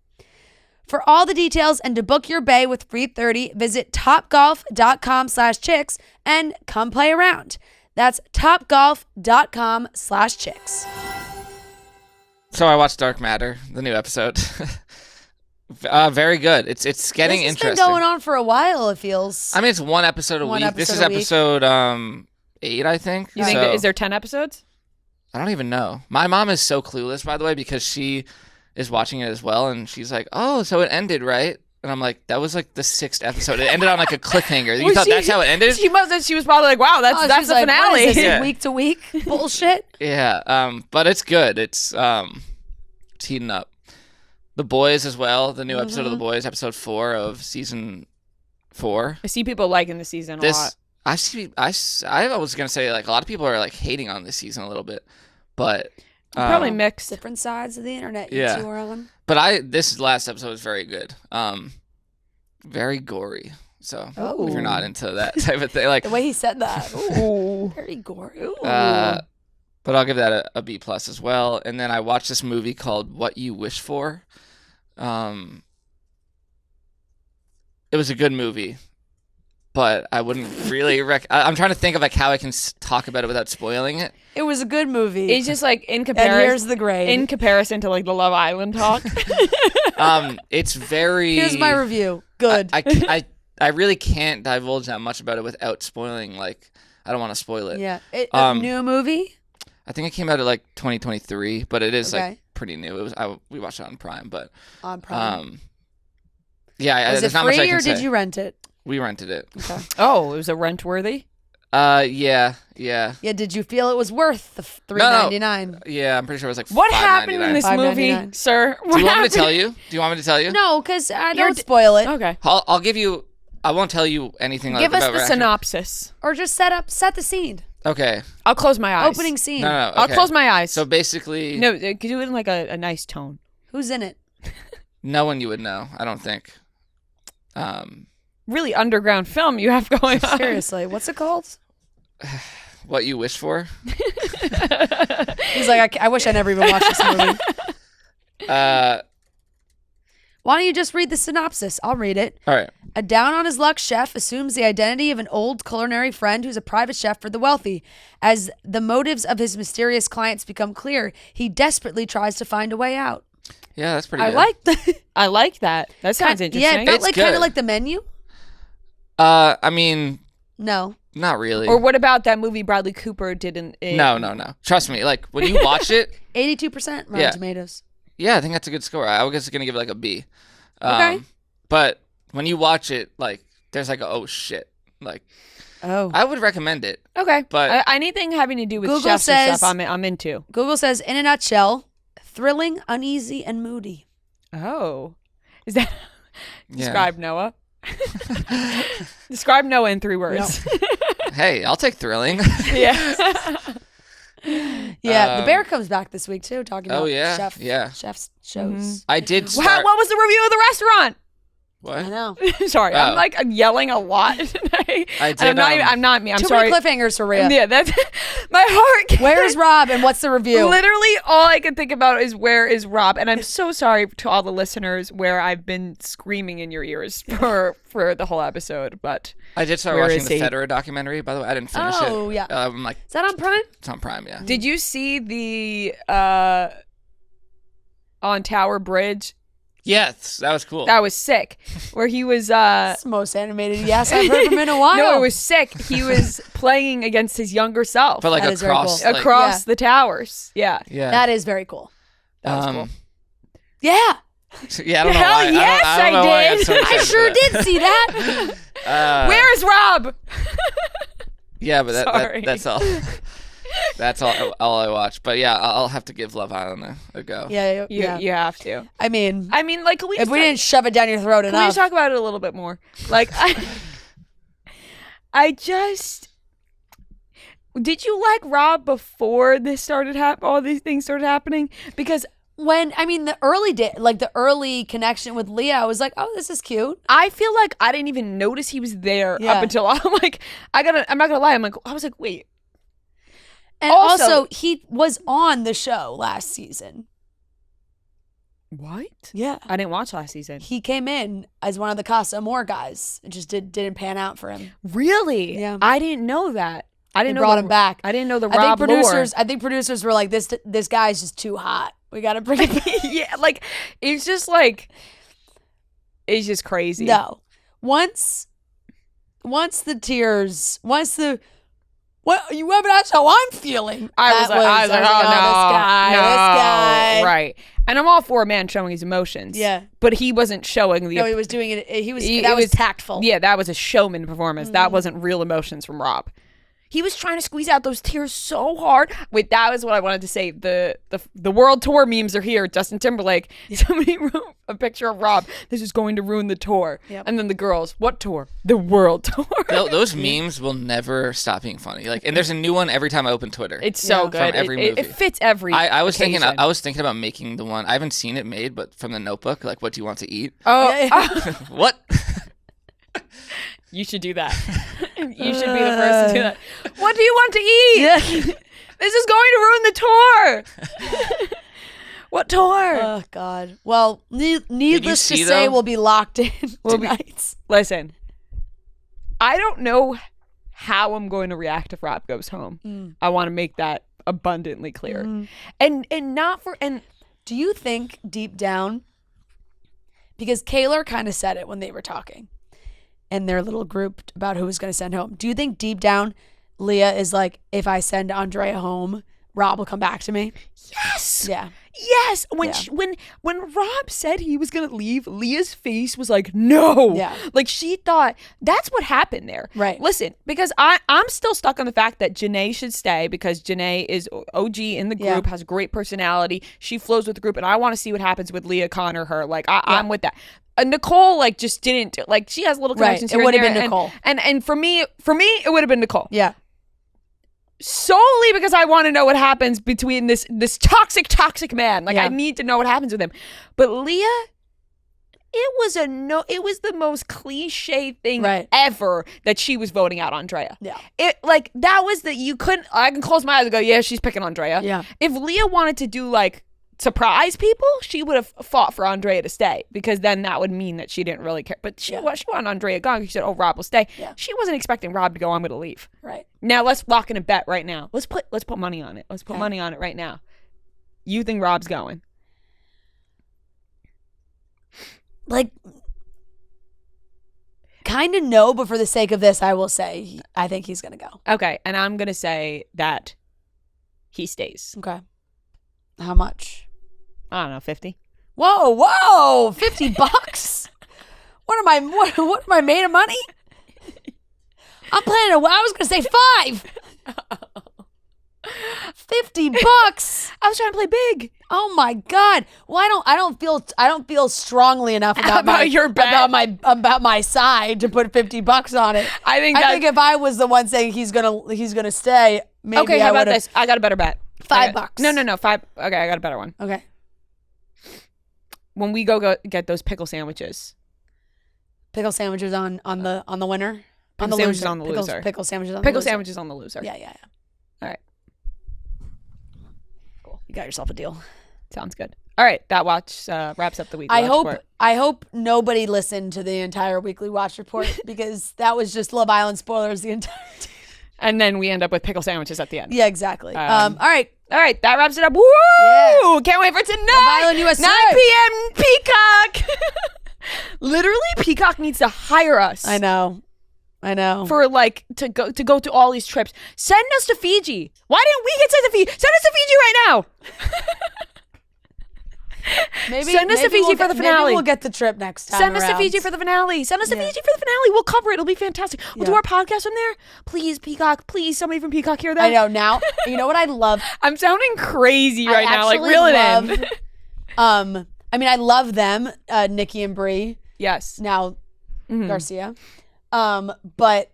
For all the details and to book your bay with free 30, visit topgolf.com/chicks and come play around. That's topgolf.com/chicks. So I watched Dark Matter, the new episode. Very good. It's getting This has interesting. been going on for a while, it feels. I mean, it's one episode a week. This is episode 8, I think. You think is there 10 episodes? I don't even know. My mom is so clueless, by the way, because she is watching it as well, and she's like, "Oh, so it ended, right?" And I'm like, "That was like the 6th episode. It ended on like a cliffhanger. You thought that's how it ended?" She was probably like, "Wow, that's the like, finale." What is this, Yeah. week to week bullshit? Yeah, but it's good. It's heating up. The Boys as well. The new episode of The Boys, episode 4 of season 4. I see people liking the season a lot. I was gonna say like a lot of people are like hating on this season a little bit, but Probably mixed. Different sides of the internet. Yeah. You two are on. But this last episode was very good. Very gory. So if you're not into that type of thing, like The way he said that. Ooh. Very gory. but I'll give that a B+ as well. And then I watched this movie called What You Wish For. It was a good movie, but I wouldn't really I'm trying to think of like how I can talk about it without spoiling it. It was a good movie. It's just like in and comparison. here's the grade. In comparison to like the Love Island talk. It's very. Here's my review. Good. I really can't divulge that much about it without spoiling. Like, I don't want to spoil it. Yeah. A new movie? I think it came out in like 2023, but it is Okay. like pretty new. It was we watched it on Prime, but On Prime. yeah, Was it there's not much I free can or did say. you rent it? We rented it. Okay. Oh, it was a rent worthy. Yeah. Yeah, did you feel it was worth the $3.99? Yeah, I'm pretty sure it was like What happened in this movie, $5.99. sir? Do you want me to tell you? Do you want me to tell you? No, because I don't spoil it. Okay. I'll give you. I won't tell you anything. Give us about the reaction. synopsis. Or just set the scene. Okay. I'll close my eyes. Opening scene. No. I'll okay. close my eyes. So basically, No, could do it in like a nice tone. Who's in it? no one you would know. I don't think. Really underground film you have going on. Seriously, what's it called? What You Wish For. He's like, I wish I never even watched this movie. Why don't you just read the synopsis? I'll read it. All right. A down-on-his-luck chef assumes the identity of an old culinary friend who's a private chef for the wealthy. As the motives of his mysterious clients become clear, he desperately tries to find a way out. Yeah, that's pretty I good. like that. I like that. That sounds interesting. Yeah, it felt It's like kind good. of like The Menu. I mean, No. not really. Or what about that movie Bradley Cooper did in No. Trust me. Like when you watch it, 82% Rotten Yeah. Tomatoes. yeah, I think that's a good score. I was gonna give it like a B. Okay. But when you watch it, like there's like a, oh shit. Like Oh. I would recommend it. Okay. But- anything having to do with Google chefs and says- stuff I'm into. Google says, in a nutshell, thrilling, uneasy, and moody. Oh. Is that Yeah. describe Noah? Describe Noah in 3 words. Hey, I'll take thrilling. Yeah. Yeah, the bear comes back this week too, talking about Oh, yeah, yeah. chef's shows. I did Wow, start. what was the review of the restaurant? I What? know. Sorry, I'm Oh. like yelling a lot tonight. I And did, I'm not me. I'm Too sorry. many cliffhangers for Rhea. Yeah, that's my heart. Where's Rob and what's the review? Literally, all I can think about is where is Rob, and I'm so sorry to all the listeners where I've been screaming in your ears for the whole episode. But I did start Where watching is the he? Federer documentary. By the way, I didn't finish it. Oh, yeah. I'm like, Is that on Prime? it's on Prime. Yeah. did you see the on Tower Bridge? Yes, that was cool. That was sick. Where he was That's the most animated yes I've heard from in a while. no, it was sick. He was playing against his younger self but like That is very across, cool. like, across Yeah. the towers. Yeah. yeah. That is very cool. That was cool. Yeah, Yeah, I don't know Hell why. yes, I don't know why I got so did. I excited sure for that. did see that. Where's Rob? Yeah, but Sorry. that's all. That's all I watch. But yeah, I'll have to give Love Island a go. Yeah, You have to. I mean, like, can we if we didn't shove it down your throat can we enough. just talk about it a little bit more? Like, I just. Did you like Rob before this started all these things started happening? Because the early connection with Leah, I was like, oh, this is cute. I feel like I didn't even notice he was there Yeah. up until I'm like, I'm not gonna lie. I was like, wait. And also, he was on the show last season. What? Yeah. I didn't watch last season. He came in as one of the Casa Amor guys. It just didn't pan out for him. Really? Yeah. I didn't know that. I didn't They know brought him back. I didn't know the I Rob think lore. producers were like, this guy's just too hot. We gotta bring him back. Yeah, like it's just like it's just crazy. No. Once the tears, you haven't asked how I'm feeling. I was like, oh, this guy. Right. And I'm all for a man showing his emotions. Yeah. But he wasn't showing the. No, he was doing it. It That was was tactful. Yeah, that was a showman performance. That wasn't real emotions from Rob. He was trying to squeeze out those tears so hard. Wait, that was what I wanted to say. The world tour memes are here. Justin Timberlake. Somebody wrote a picture of Rob. This is going to ruin the tour. Yep. And then the girls, what tour? The world tour. Those memes will never stop being funny. Like, and there's a new one every time I open Twitter. It's so good. From every It movie. fits every. I was occasion. thinking about making the one. I haven't seen it made, but from The Notebook, like, what do you want to eat? Oh, Yeah. What? You should do that. You should be the first to do that. What do you want to eat? Yeah. This is going to ruin the tour. What tour? Oh God. Well, needless to see, say, though? we'll be locked in We'll be- tonight. Listen, I don't know how I'm going to react if Rob goes home. I want to make that abundantly clear. And not for and Do you think deep down, because Kaylor kind of said it when they were talking in their little group about who was going to send home. Do you think deep down Leah is like, if I send Andrea home, Rob will come back to me? yes. Yeah. Yes, when Yeah. when Rob said he was gonna leave, Leah's face was like, no. Yeah. Like she thought that's what happened there. Right. Listen, because I'm still stuck on the fact that Janae should stay because Janae is OG in the group, Yeah. has a great personality. She flows with the group, and I want to see what happens with Leah, Connor, her. Like I'm with that. Nicole just didn't like. She has little Right. connections. It here would and have been there, Nicole. And for me, it would have been Nicole. Yeah. Solely because I want to know what happens between this toxic man. Like Yeah. I need to know what happens with him. But Leah, it was the most cliche thing Right. ever that she was voting out Andrea. Yeah. It like that was I can close my eyes and go, yeah, she's picking Andrea. Yeah. If Leah wanted to do like surprise people, she would have fought for Andrea to stay because then that would mean that she didn't really care. But she wanted Andrea gone. She said, "Oh, Rob will stay." Yeah. She wasn't expecting Rob to go. I'm going to leave. Right. Now let's lock in a bet right now. Let's put money on it. Let's put money on it right now. You think Rob's going? Like, kind of no, but for the sake of this, I will say I think he's going to go. Okay, and I'm going to say that he stays. Okay. How much? I don't know, 50. Whoa, $50? What am I made of money? I'm planning I was gonna say 5. $50. I was trying to play big. Oh my God. Well, I don't feel strongly enough about your bet? about my side to put $50 on it. I think if I was the one saying he's gonna stay, maybe okay, I how about would've- this? I got a better bet. $5. No, 5. Okay, I got a better one. Okay. When we go get those pickle sandwiches. Pickle sandwiches on the winner. Pickle sandwiches on the loser. Pickle sandwiches on the Pickle loser. sandwiches on the loser. Yeah. All right. Cool. You got yourself a deal. Sounds good. All right, that watch wraps up the week. I hope nobody listened to the entire weekly watch report because that was just Love Island spoilers the entire time. And then we end up with pickle sandwiches at the end. Yeah, exactly. All right. All right, that wraps it up. Woo! Yeah. Can't wait for tonight. Love Island USA. 9 p.m. Peacock. Literally, Peacock needs to hire us. I know. For to go to all these trips. Send us to Fiji. Why didn't we get sent to Fiji? Send us to Fiji right now. Send us to Fiji for the finale. Maybe we'll get the trip next time. Send us to around. Fiji for the finale. Send us to Fiji for the finale. We'll cover it. It'll be fantastic. We'll do our podcast from there. Please, Peacock. Please, somebody from Peacock hear that. I know. Now, you know what I love? I'm sounding crazy right now. Like, reel it in. I mean, I love them, Nikki and Brie. Yes. Now, Garcia. But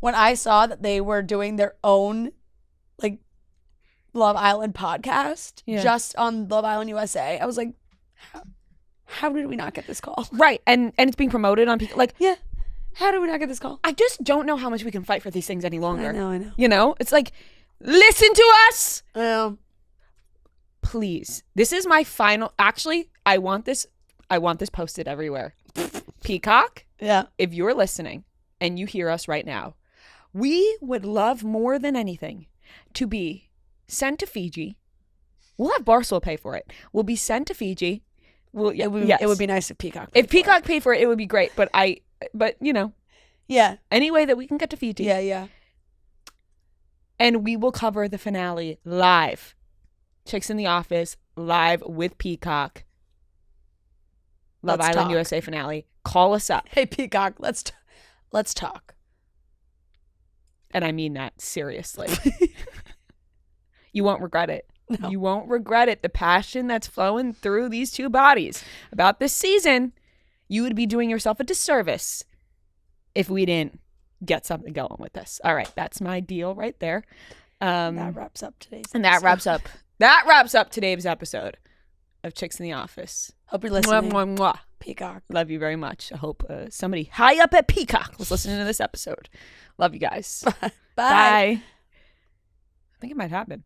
when I saw that they were doing their own, like, Love Island podcast just on Love Island USA, I was like, how did we not get this call? Right. And it's being promoted on Peacock. Like, how did we not get this call? I just don't know how much we can fight for these things any longer. I know. You know? It's like, listen to us. Please. This is my final. Actually, I want this posted everywhere. Peacock. Yeah. If you're listening and you hear us right now, we would love more than anything to be sent to Fiji. We'll have Barstool pay for it. We'll be sent to Fiji. It would be nice if Peacock. If Peacock paid for it, it would be great. But you know. Yeah. Any way that we can get to Fiji. Yeah. And we will cover the finale live. Chicks in the Office live with Peacock. Love Island USA finale. Call us up. Hey Peacock, let's talk. And I mean that seriously. You won't regret it. No. You won't regret it. The passion that's flowing through these two bodies about this season, you would be doing yourself a disservice if we didn't get something going with this. All right, that's my deal right there. That wraps up today's episode. And that wraps up today's episode of Chicks in the Office. Hope you're listening. Mwah, mwah, mwah. Peacock. Love you very much. I hope somebody high up at Peacock was listening to this episode. Love you guys. Bye. I think it might happen.